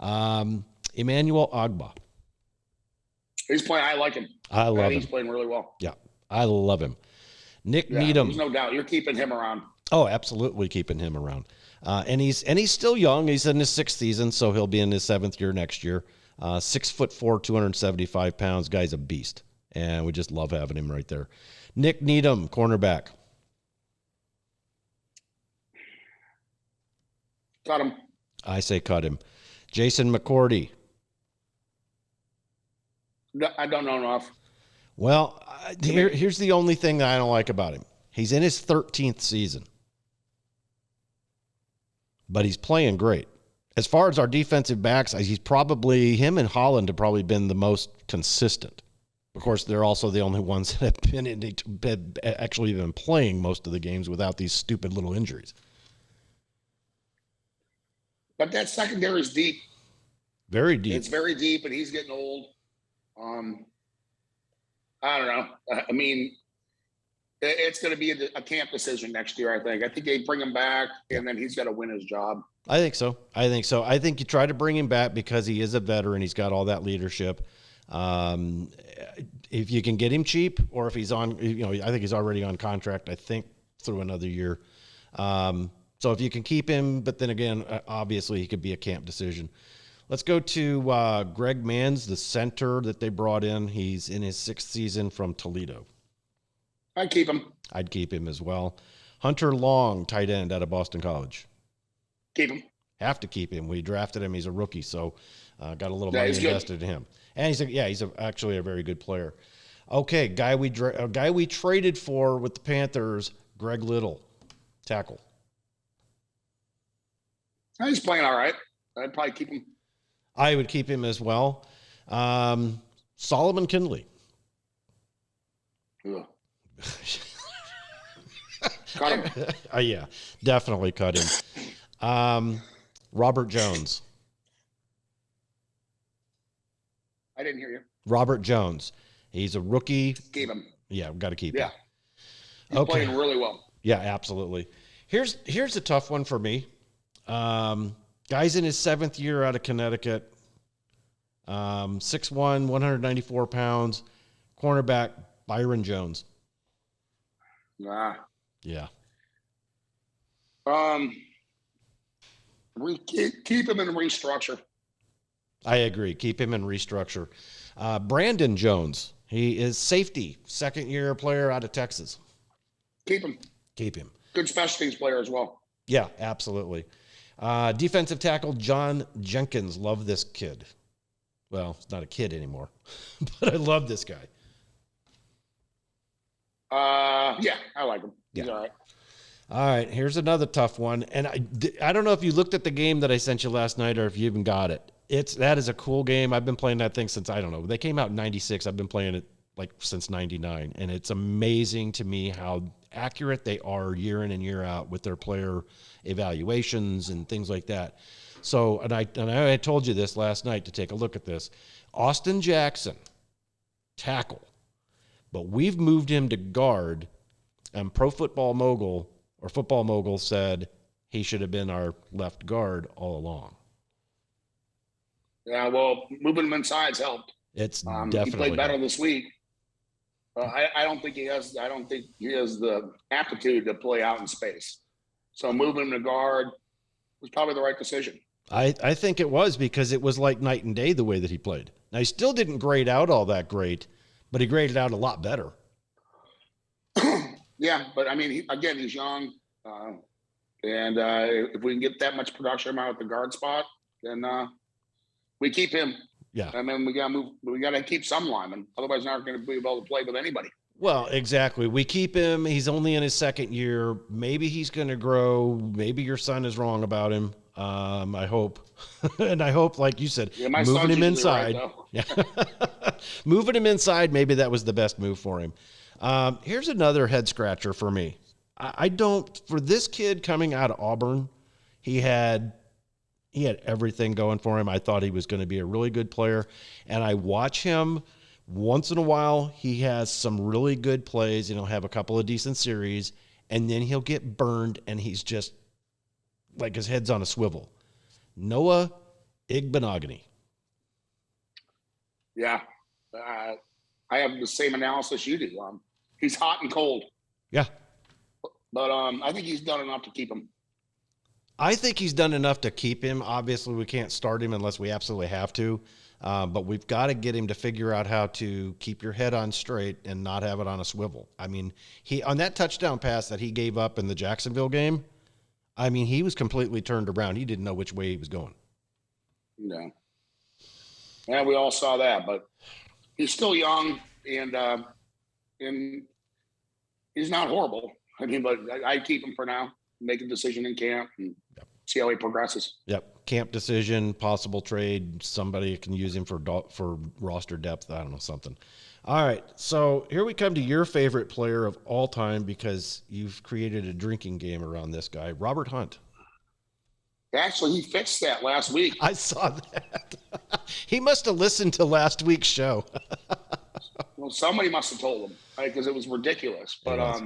Emmanuel Ogbah. He's playing. I like him. I love him. He's playing really well. Yeah, I love him. Nick Needham. There's no doubt. You're keeping him around. Oh, absolutely keeping him around. And he's still young. He's in his 6th season, so he'll be in his 7th year next year. 6'4", 275 pounds. Guy's a beast. And we just love having him right there. Nick Needham, cornerback. Cut him. I say cut him. Jason McCourty. No, I don't know enough. Well, here's the only thing that I don't like about him. He's in his 13th season, but he's playing great. As far as our defensive backs, he's probably, him and Holland have probably been the most consistent. Of course, they're also the only ones that have actually been playing most of the games without these stupid little injuries. But that secondary is deep. Very deep. It's very deep, and he's getting old. I don't know. I mean, it's going to be a camp decision next year, I think. I think they bring him back, and then he's got to win his job. I think so. I think you try to bring him back because he is a veteran. He's got all that leadership. If you can get him cheap, or if he's on, I think he's already on contract, I think, through another year. So if you can keep him, but then again, obviously he could be a camp decision. Let's go to Greg Manns, the center that they brought in. He's in his 6th season from Toledo. I'd keep him. I'd keep him as well. Hunter Long, tight end out of Boston College. Keep him. Have to keep him. We drafted him. He's a rookie, so got a little money invested in him. And he's actually a very good player. Okay, guy we traded for with the Panthers, Greg Little, tackle. He's playing all right. I'd probably keep him. I would keep him as well. Solomon Kindley. Ugh. Cut him. Yeah, definitely cut him. Robert Jones. I didn't hear you. Robert Jones. He's a rookie. Keep him. Yeah, we've got to keep Yeah. him. He's playing really well. Yeah, absolutely. Here's a tough one for me. Guy's in his 7th year out of Connecticut. 6'1", 194 pounds. Cornerback, Byron Jones. Nah. Yeah. Keep him in restructure. I agree. Keep him in restructure. Brandon Jones. He is safety, 2nd-year player out of Texas. Keep him. Keep him. Good special teams player as well. Yeah, absolutely. Defensive tackle John Jenkins. Love this kid. Well, it's not a kid anymore, but I love this guy. Yeah, I like him. He's Yeah. all right. All right, here's another tough one. And I don't know if you looked at the game that I sent you last night or if you even got it. That is a cool game. I've been playing that thing since, I don't know. They came out in 96. I've been playing it since 99. And it's amazing to me how accurate they are year in and year out with their player evaluations and things like that. So, and I told you this last night to take a look at this. Austin Jackson, tackle. But we've moved him to guard, and Football Mogul said he should have been our left guard all along. Yeah, well, moving him inside's helped. It's He definitely played better this week. I don't think he has. I don't think he has the aptitude to play out in space. So moving him to guard was probably the right decision. I think it was, because it was like night and day the way that he played. Now, he still didn't grade out all that great, but he graded out a lot better. Yeah, but I mean, he's young, and if we can get that much production out at the guard spot, then we keep him. Yeah. I mean, we got to keep some linemen. Otherwise, we're not going to be able to play with anybody. Well, exactly. We keep him. He's only in his 2nd year. Maybe he's going to grow. Maybe your son is wrong about him. I hope. And I hope, like you said, moving him inside. Right, moving him inside, maybe that was the best move for him. Here's another head scratcher for me. For this kid coming out of Auburn, he had everything going for him. I thought he was going to be a really good player. And I watch him once in a while. He has some really good plays, and he'll have a couple of decent series, and then he'll get burned, and he's just like his head's on a swivel. Noah Igbenogany. Yeah. I have the same analysis you do. He's hot and cold. Yeah. But I think he's done enough to keep him. I think he's done enough to keep him. Obviously, we can't start him unless we absolutely have to. But we've got to get him to figure out how to keep your head on straight and not have it on a swivel. I mean, he on that touchdown pass that he gave up in the Jacksonville game, I mean, he was completely turned around. He didn't know which way he was going. Yeah. Yeah, we all saw that, but he's still young and he's not horrible. I mean, but I'd keep him for now, make a decision in camp and see how he progresses. Yep. Camp decision, possible trade. Somebody can use him for roster depth. I don't know, something. All right. So here we come to your favorite player of all time because you've created a drinking game around this guy, Robert Hunt. Actually, he fixed that last week. I saw that. He must have listened to last week's show. Well, somebody must have told him because it was ridiculous. But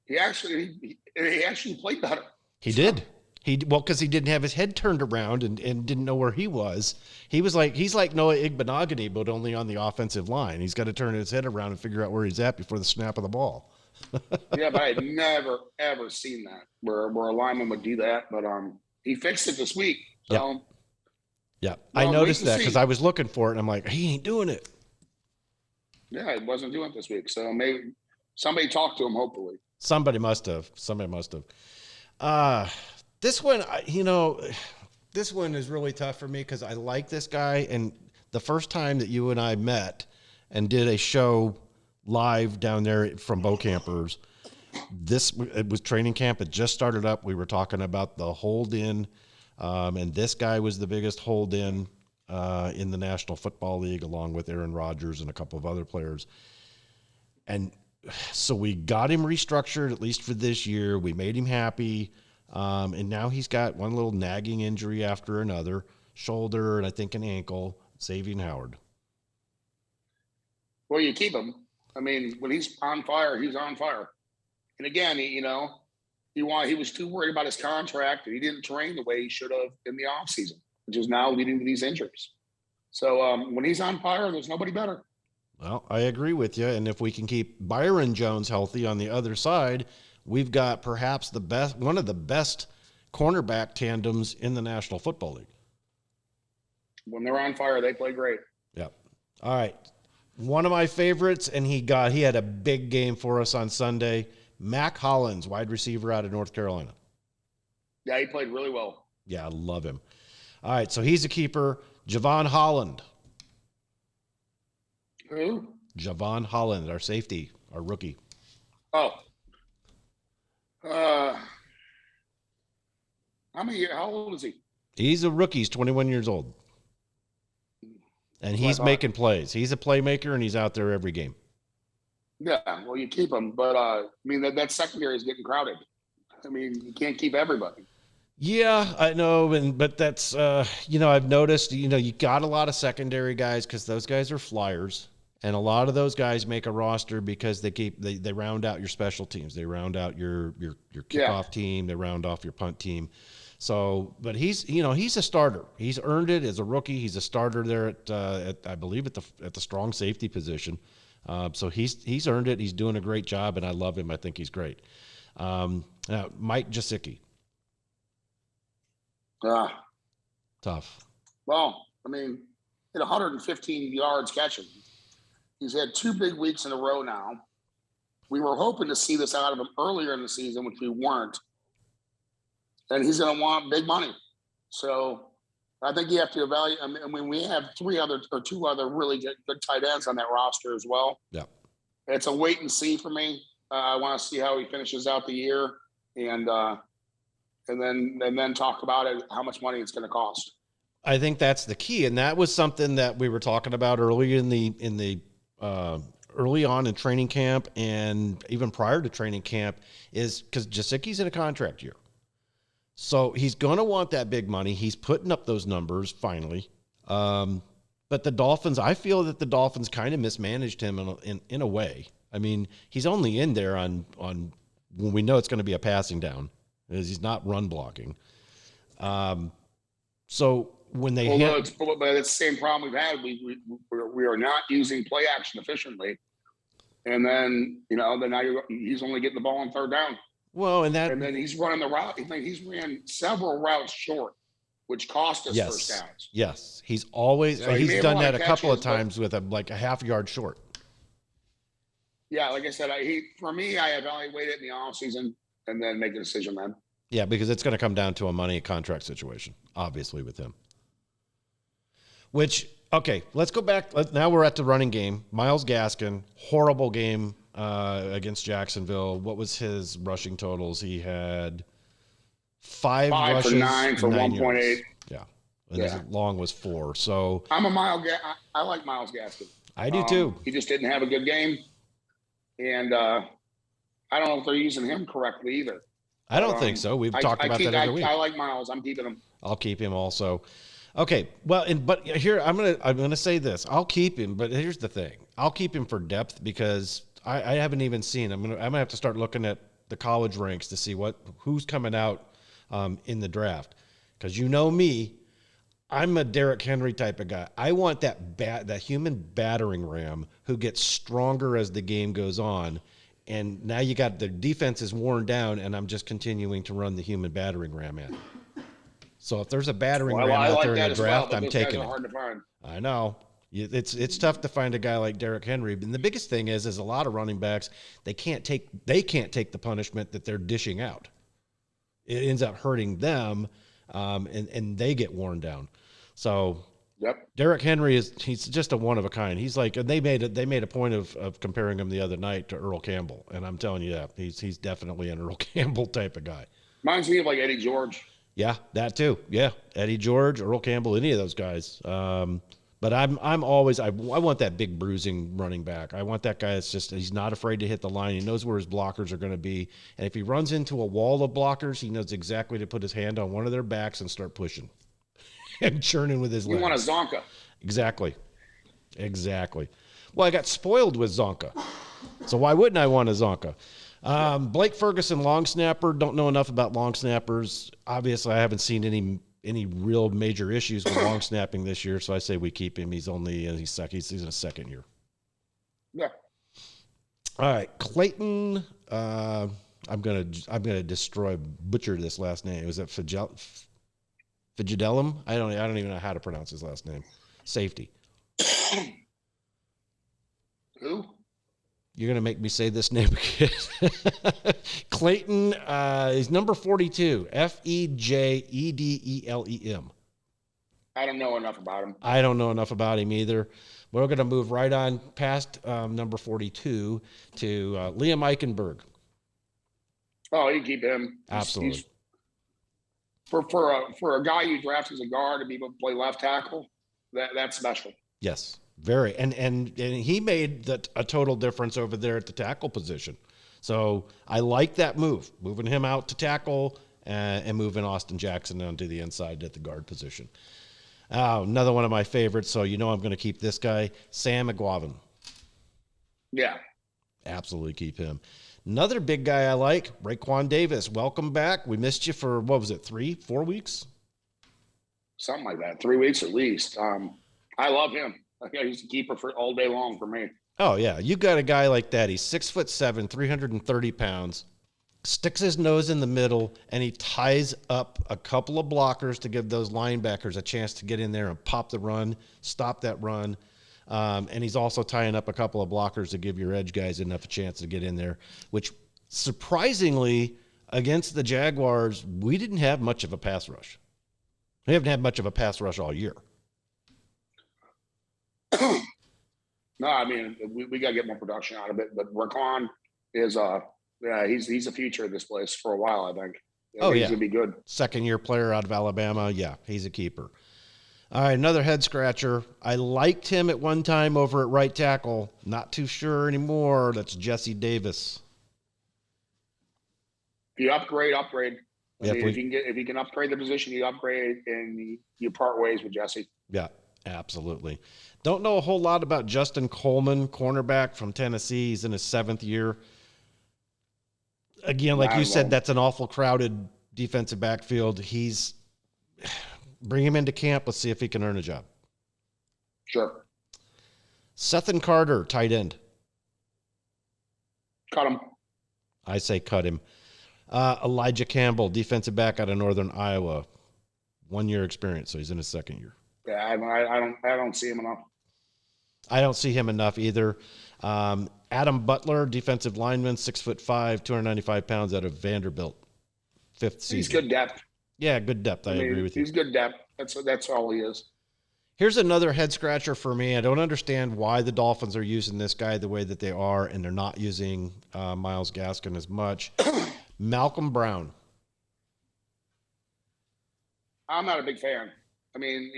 he actually played better. He did. Because he didn't have his head turned around and didn't know where he was. He's like Noah Igbenogany, but only on the offensive line. He's got to turn his head around and figure out where he's at before the snap of the ball. Yeah, but I had never ever seen that where a lineman would do that. But he fixed it this week. So, yeah, I noticed that because I was looking for it and I'm like, he ain't doing it. Yeah, he wasn't doing it this week. So maybe somebody talked to him. Hopefully, somebody must have. This one, this one is really tough for me because I like this guy. And the first time that you and I met and did a show live down there from Bow Campers, it was training camp. It just started up. We were talking about the hold-in, and this guy was the biggest hold-in in the National Football League, along with Aaron Rodgers and a couple of other players. And so we got him restructured, at least for this year. We made him happy. And now he's got one little nagging injury after another, shoulder and I think an ankle. Xavier Howard. Well, you keep him. I mean, when he's on fire, he's on fire. And again, he was too worried about his contract and he didn't train the way he should have in the offseason, which is now leading to these injuries. So when he's on fire, there's nobody better. Well, I agree with you. And if we can keep Byron Jones healthy on the other side, we've got perhaps one of the best cornerback tandems in the National Football League. When they're on fire, they play great. Yep. All right. One of my favorites, and he had a big game for us on Sunday. Mac Hollins, wide receiver out of North Carolina. Yeah, he played really well. Yeah, I love him. All right, so he's a keeper. Javon Holland. Who? Javon Holland, our safety, our rookie. Oh. How old is he? He's a rookie. He's 21 years old. And he's making plays. He's a playmaker, and he's out there every game. Yeah, well, you keep him. But, that secondary is getting crowded. I mean, you can't keep everybody. Yeah, I know. But that's, I've noticed, you got a lot of secondary guys because those guys are flyers. And a lot of those guys make a roster because they round out your special teams. They round out your kickoff team. They round off your punt team. So, but he's a starter. He's earned it as a rookie. He's a starter there at I believe at the strong safety position. So he's earned it. He's doing a great job, and I love him. I think he's great. Mike Josecki. Tough. Well, I mean, hit 115 yards catching. He's had 2 big weeks in a row now. We were hoping to see this out of him earlier in the season, which we weren't. And he's going to want big money. So I think you have to evaluate. I mean, we have 2 other really good tight ends on that roster as well. Yeah. It's a wait and see for me. I want to see how he finishes out the year and then talk about it, how much money it's going to cost. I think that's the key. And that was something that we were talking about early early on in training camp and even prior to training camp is because Josecki's in a contract year. So he's going to want that big money. He's putting up those numbers finally. But the Dolphins, I feel that the Dolphins kind of mismanaged him in a way. I mean, he's only in there on when we know it's going to be a passing down because he's not run blocking. So when they but it's the same problem we've had. We are not using play action efficiently. And then, then now he's only getting the ball on third down. Well, and And then he's running the route. He's ran several routes short, which cost us first downs. Yes. He's always, So he may he's have done won that a couple of catches, but- times with like a half yard short. Yeah, like I said, for me, I evaluate it in the off season and then make a decision then. Yeah, because it's going to come down to a money contract situation, obviously, with him. Which, okay, let's go back. Now we're at the running game. Myles Gaskin, horrible game against Jacksonville. What was his rushing totals? He had five rushes, for 9 for 1.8. Yeah, and his long was 4. So I'm a I like Myles Gaskin. I do too. He just didn't have a good game, and I don't know if they're using him correctly either. I don't think so. We've talked about that every week. I like Myles. I'm keeping him. I'll keep him also. Okay, well, but here I'm gonna say this. I'll keep him, but here's the thing. I'll keep him for depth because I haven't even seen. I'm gonna have to start looking at the college ranks to see who's coming out in the draft. Because you know me, I'm a Derrick Henry type of guy. I want that human battering ram who gets stronger as the game goes on. And now you got the defense is worn down, and I'm just continuing to run the human battering ram in. So if there's a battering ram out there in the draft, I'm taking it. Hard to find. I know. It's tough to find a guy like Derrick Henry. And the biggest thing is a lot of running backs, they can't take the punishment that they're dishing out. It ends up hurting them, and they get worn down. So yep. Derrick Henry he's just a one of a kind. He's like, and they made a point of comparing him the other night to Earl Campbell. And I'm telling you that he's definitely an Earl Campbell type of guy. Reminds me of like Eddie George. Yeah, that too. Yeah, Eddie George, Earl Campbell, any of those guys. But I'm always I want that big bruising running back. I want that guy that's he's not afraid to hit the line. He knows where his blockers are going to be, and if he runs into a wall of blockers, he knows exactly to put his hand on one of their backs and start pushing and churning with his legs. You want a Zonka? Exactly. Well, I got spoiled with Zonka, so why wouldn't I want a Zonka? Blake Ferguson, long snapper. Don't know enough about long snappers. Obviously, I haven't seen any real major issues with long snapping this year, so I say we keep him. He's in his second year. Yeah. All right, Clayton. I'm gonna butcher this last name. Was it Fijidellum? I don't even know how to pronounce his last name. Safety. Who? You're going to make me say this name again. Clayton is number 42, Fejedelem. I don't know enough about him. I don't know enough about him either. We're going to move right on past number 42 to Liam Eichenberg. Oh, you keep him. Absolutely. For a guy you draft as a guard to be able to play left tackle, that's special. Yes. Very, and he made a total difference over there at the tackle position. So I like that moving him out to tackle and moving Austin Jackson onto the inside at the guard position. Another one of my favorites, so I'm going to keep this guy, Sam McGuavin. Yeah. Absolutely keep him. Another big guy I like, Raekwon Davis. Welcome back. We missed you for, 3-4 weeks? Something like that, 3 weeks at least. I love him. Yeah, he's a keeper for all day long for me. Oh, yeah. You got a guy like that. He's 6'7", 330 pounds, sticks his nose in the middle, and he ties up a couple of blockers to give those linebackers a chance to get in there and pop the run, stop that run. And he's also tying up a couple of blockers to give your edge guys enough a chance to get in there, which surprisingly, against the Jaguars, we didn't have much of a pass rush. We haven't had much of a pass rush all year. No, I mean, we got to get more production out of it. But Raekwon is he's the future of this place for a while, I think. He's going to be good. Second-year player out of Alabama. Yeah, he's a keeper. All right, another head scratcher. I liked him at one time over at right tackle. Not too sure anymore. That's Jesse Davis. If you upgrade. Yeah, if you can upgrade the position, you upgrade and you part ways with Jesse. Yeah, absolutely. Don't know a whole lot about Justin Coleman, cornerback from Tennessee. He's in his 7th year. Again, like you said, that's an awful crowded defensive backfield. Bring him into camp. Let's see if he can earn a job. Sure. Sethan Carter, tight end. Cut him. I say cut him. Elijah Campbell, defensive back out of Northern Iowa, 1 year experience, so he's in his second year. Yeah, I don't see him enough. I don't see him enough either. Adam Butler, defensive lineman, 6'5", 295 pounds, out of Vanderbilt, fifth season. He's good depth. Yeah, good depth. I agree with you. He's good depth. That's all he is. Here's another head scratcher for me. I don't understand why the Dolphins are using this guy the way that they are, and they're not using Myles Gaskin as much. Malcolm Brown. I'm not a big fan. I mean,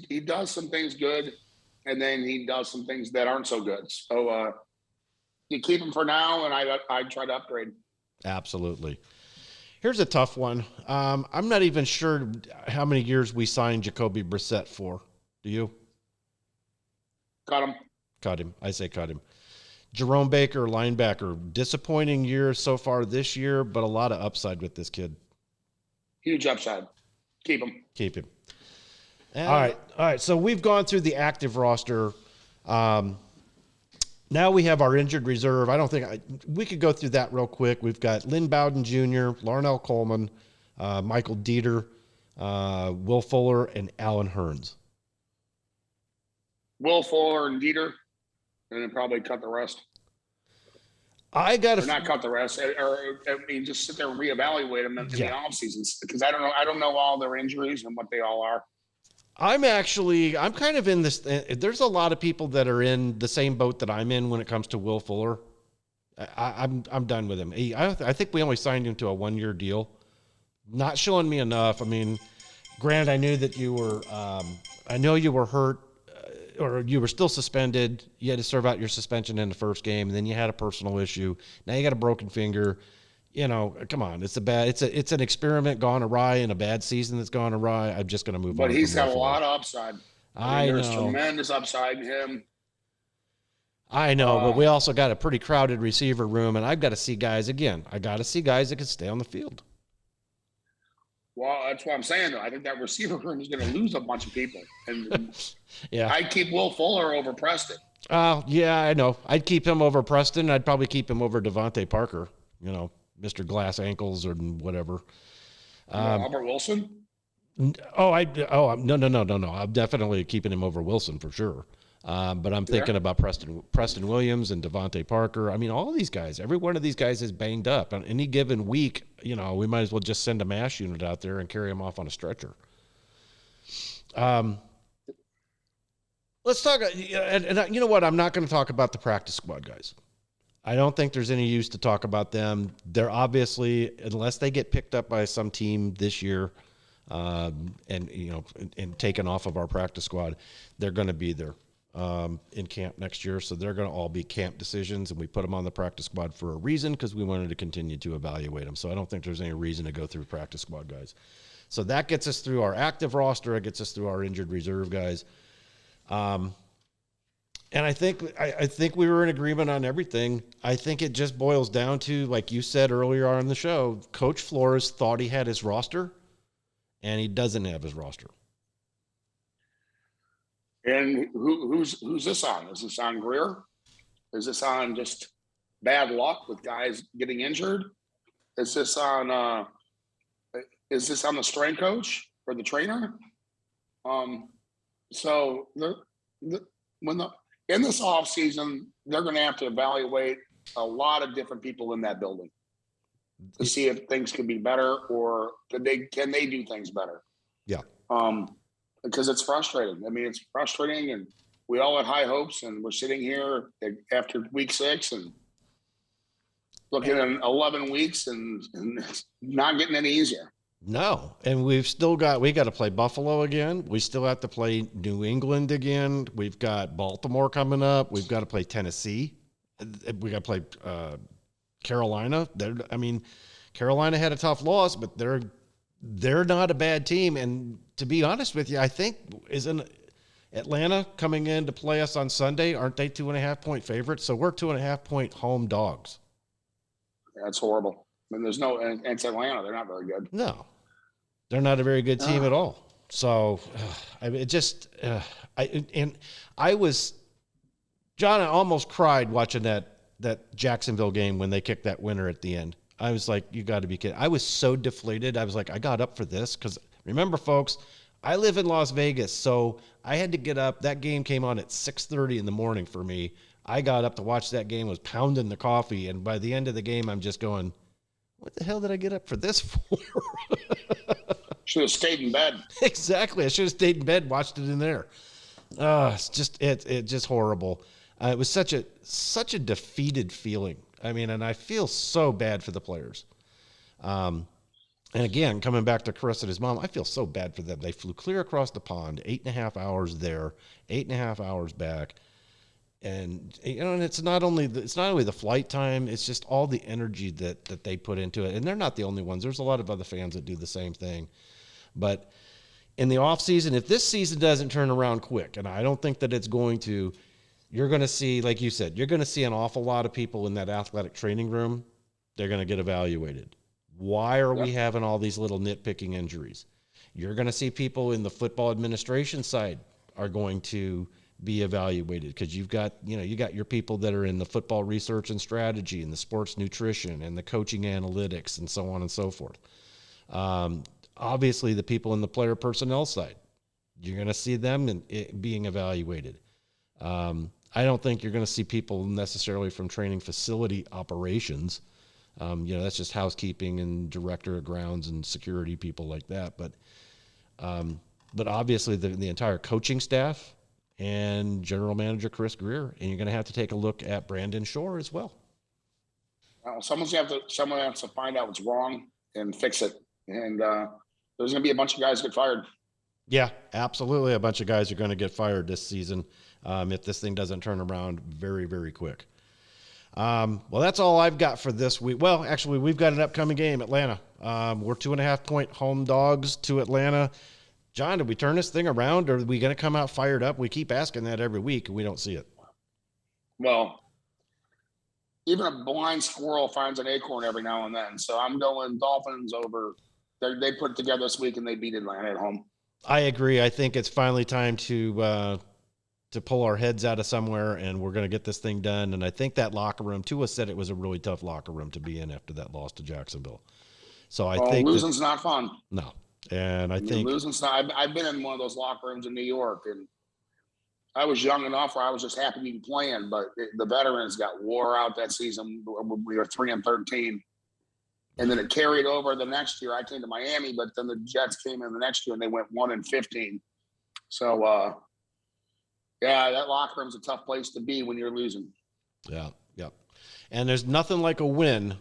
he does some things good, and then he does some things that aren't so good. So you keep him for now, and I'd try to upgrade. Absolutely. Here's a tough one. I'm not even sure how many years we signed Jacoby Brissett for. Do you? Cut him. Cut him. I say cut him. Jerome Baker, linebacker. Disappointing year so far this year, but a lot of upside with this kid. Huge upside. Keep him. Keep him. All right. So we've gone through the active roster. Now we have our injured reserve. I don't think we could go through that real quick. We've got Lynn Bowden Jr., Larnell Coleman, Michael Dieter, Will Fuller, and Alan Hearns. Will Fuller and Dieter, and then probably cut the rest. I got to not cut the rest, or I mean, just sit there and reevaluate them in the off seasons, because I don't know all their injuries and what they all are. I'm kind of in this. There's a lot of people that are in the same boat that I'm in when it comes to Will Fuller. I'm done with him. I think we only signed him to a 1 year deal. Not showing me enough. I mean, Grant, I knew that you were. I know you were hurt, or you were still suspended. You had to serve out your suspension in the first game, and then you had a personal issue. Now you got a broken finger. You know, come on. It's an experiment gone awry and a bad season that's gone awry. I'm just going to move on. But he's got a lot of upside. There's tremendous upside in him. I know, but we also got a pretty crowded receiver room, and I've got to see guys again. I got to see guys that can stay on the field. Well, that's what I'm saying, though. I think that receiver room is going to lose a bunch of people. And yeah, I'd keep Will Fuller over Preston. Yeah, I know. I'd keep him over Preston. I'd probably keep him over Devontae Parker, you know, Mr. Glass Ankles or whatever. Albert Wilson? No. I'm definitely keeping him over Wilson for sure. But I'm thinking about Preston Williams and Devontae Parker. I mean, all these guys, every one of these guys is banged up. On any given week, you know, we might as well just send a MASH unit out there and carry them off on a stretcher. Let's talk, and you know what? I'm not going to talk about the practice squad guys. I don't think there's any use to talk about them. They're obviously, unless they get picked up by some team this year, and taken off of our practice squad, they're going to be there in camp next year. So they're going to all be camp decisions, and we put them on the practice squad for a reason, because we wanted to continue to evaluate them. So I don't think there's any reason to go through practice squad guys. So that gets us through our active roster. It gets us through our injured reserve guys. And I think we were in agreement on everything. I think it just boils down to, like you said earlier on the show, Coach Flores thought he had his roster, and he doesn't have his roster. And who's this on? Is this on Greer? Is this on just bad luck with guys getting injured? Is this on the strength coach or the trainer? So in this off season, they're going to have to evaluate a lot of different people in that building to see if things could be better, or can they do things better? Yeah. Because it's frustrating. I mean, it's frustrating, and we all had high hopes, and we're sitting here after week 6 and looking at 11 weeks and it's not getting any easier. No, and we got to play Buffalo again. We still have to play New England again. We've got Baltimore coming up. We've got to play Tennessee. We got to play Carolina. Carolina had a tough loss, but they're not a bad team. And to be honest with you, I think isn't Atlanta coming in to play us on Sunday? Aren't they 2.5-point favorites? So we're 2.5-point home dogs. That's horrible. I mean, and it's Atlanta. They're not very good. No, they're not a very good team at all. So, John, I almost cried watching that Jacksonville game when they kicked that winner at the end. I was like, you got to be kidding. I was so deflated. I was like, I got up for this because remember, folks, I live in Las Vegas, so I had to get up. That game came on at 6:30 in the morning for me. I got up to watch that game, was pounding the coffee, and by the end of the game, I'm just going, what the hell did I get up for this for? Should have stayed in bed. Exactly. I should have stayed in bed, watched it in there. It's just horrible. It was such a defeated feeling. I mean, and I feel so bad for the players. And again, coming back to Chris and his mom, I feel so bad for them. They flew clear across the pond, 8.5 hours there, 8.5 hours back. And, and it's not only the flight time, it's just all the energy that they put into it. And they're not the only ones. There's a lot of other fans that do the same thing. But in the off season, if this season doesn't turn around quick, and I don't think that it's going to, you're going to see, like you said, you're going to see an awful lot of people in that athletic training room. They're going to get evaluated. Why are we having all these little nitpicking injuries? You're going to see people in the football administration side are going to be evaluated because you got your people that are in the football research and strategy and the sports nutrition and the coaching analytics and so on and so forth. Obviously, the people in the player personnel side, you're going to see them being evaluated. I don't think you're going to see people necessarily from training facility operations. That's just housekeeping and director of grounds and security people like that. But obviously the entire coaching staff and general manager Chris Greer, and you're going to have to take a look at Brandon Shore as well. Someone has to find out what's wrong and fix it. And there's going to be a bunch of guys get fired. Yeah, absolutely. A bunch of guys are going to get fired this season if this thing doesn't turn around very, very quick. Well, that's all I've got for this week. Well, actually, we've got an upcoming game, Atlanta. We're 2.5-point home dogs to Atlanta. John, did we turn this thing around, or are we going to come out fired up? We keep asking that every week, and we don't see it. Well, even a blind squirrel finds an acorn every now and then. So I'm going Dolphins over. They put it together this week, and they beat Atlanta at home. I agree. I think it's finally time to pull our heads out of somewhere, and we're going to get this thing done. And I think that locker room, Tua said it was a really tough locker room to be in after that loss to Jacksonville. So I think losing's not fun. No. And I think losing's not. I've been in one of those locker rooms in New York, and I was young enough where I was just happy to be playing. But the veterans got wore out that season. We were 3-13, and then it carried over the next year. I came to Miami, but then the Jets came in the next year and they went 1-15. So, that locker room's a tough place to be when you're losing. Yeah. And there's nothing like a win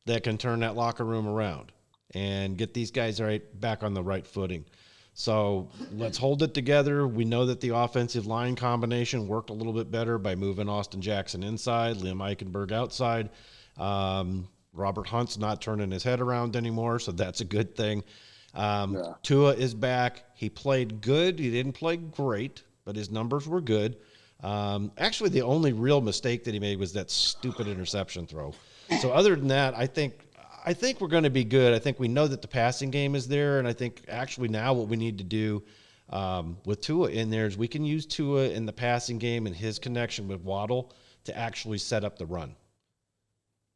that can turn that locker room around and get these guys back on the right footing. So let's hold it together. We know that the offensive line combination worked a little bit better by moving Austin Jackson inside, Liam Eichenberg outside. Robert Hunt's not turning his head around anymore, so that's a good thing. Tua is back. He played good. He didn't play great, but his numbers were good. Actually, the only real mistake that he made was that stupid interception throw. So other than that, I think we're going to be good. I think we know that the passing game is there, and I think actually now what we need to do with Tua in there is we can use Tua in the passing game and his connection with Waddle to actually set up the run.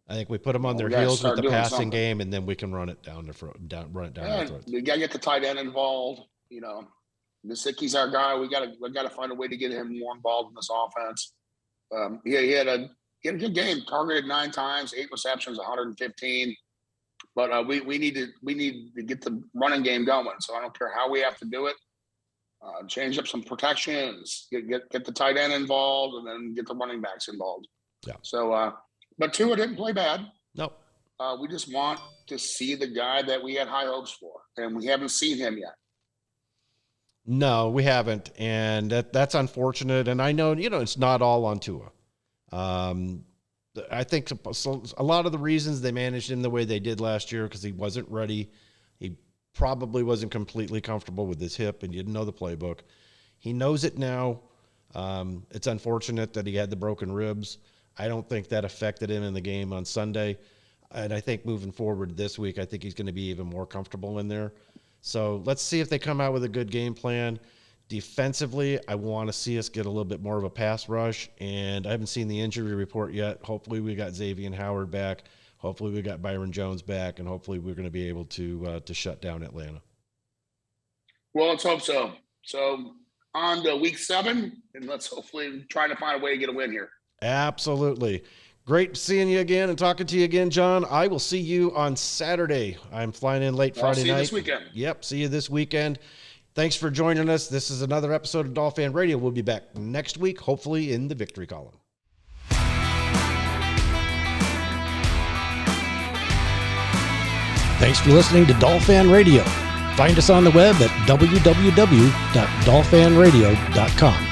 I think we put them on their heels with the passing game, and then we can run it down the throat. We got to get the tight end involved. Josecki's our guy. We got to find a way to get him more involved in this offense. He had a good game. Targeted 9 times, 8 receptions, 115. But we need to get the running game going. So I don't care how we have to do it. Change up some protections, get the tight end involved, and then get the running backs involved. Yeah. So, but Tua didn't play bad. Nope. We just want to see the guy that we had high hopes for, and we haven't seen him yet. No, we haven't, and that's unfortunate. And I know, it's not all on Tua. I think a lot of the reasons they managed him the way they did last year because he wasn't ready. He probably wasn't completely comfortable with his hip and didn't know the playbook. He knows it now. It's unfortunate that he had the broken ribs. I don't think that affected him in the game on Sunday. And I think moving forward this week, I think he's going to be even more comfortable in there. So let's see if they come out with a good game plan. Defensively, I want to see us get a little bit more of a pass rush, and I haven't seen the injury report yet. Hopefully we got Xavier Howard back. Hopefully we got Byron Jones back, and hopefully we're going to be able to shut down Atlanta. Well, let's hope so. So on to week 7, and let's hopefully try to find a way to get a win here. Absolutely. Great seeing you again and talking to you again, John. I will see you on Saturday. I'm flying in late Friday night. See you this weekend. Yep, see you this weekend. Thanks for joining us. This is another episode of Dolphin Radio. We'll be back next week, hopefully in the victory column. Thanks for listening to Dolphin Radio. Find us on the web at www.dolphinradio.com.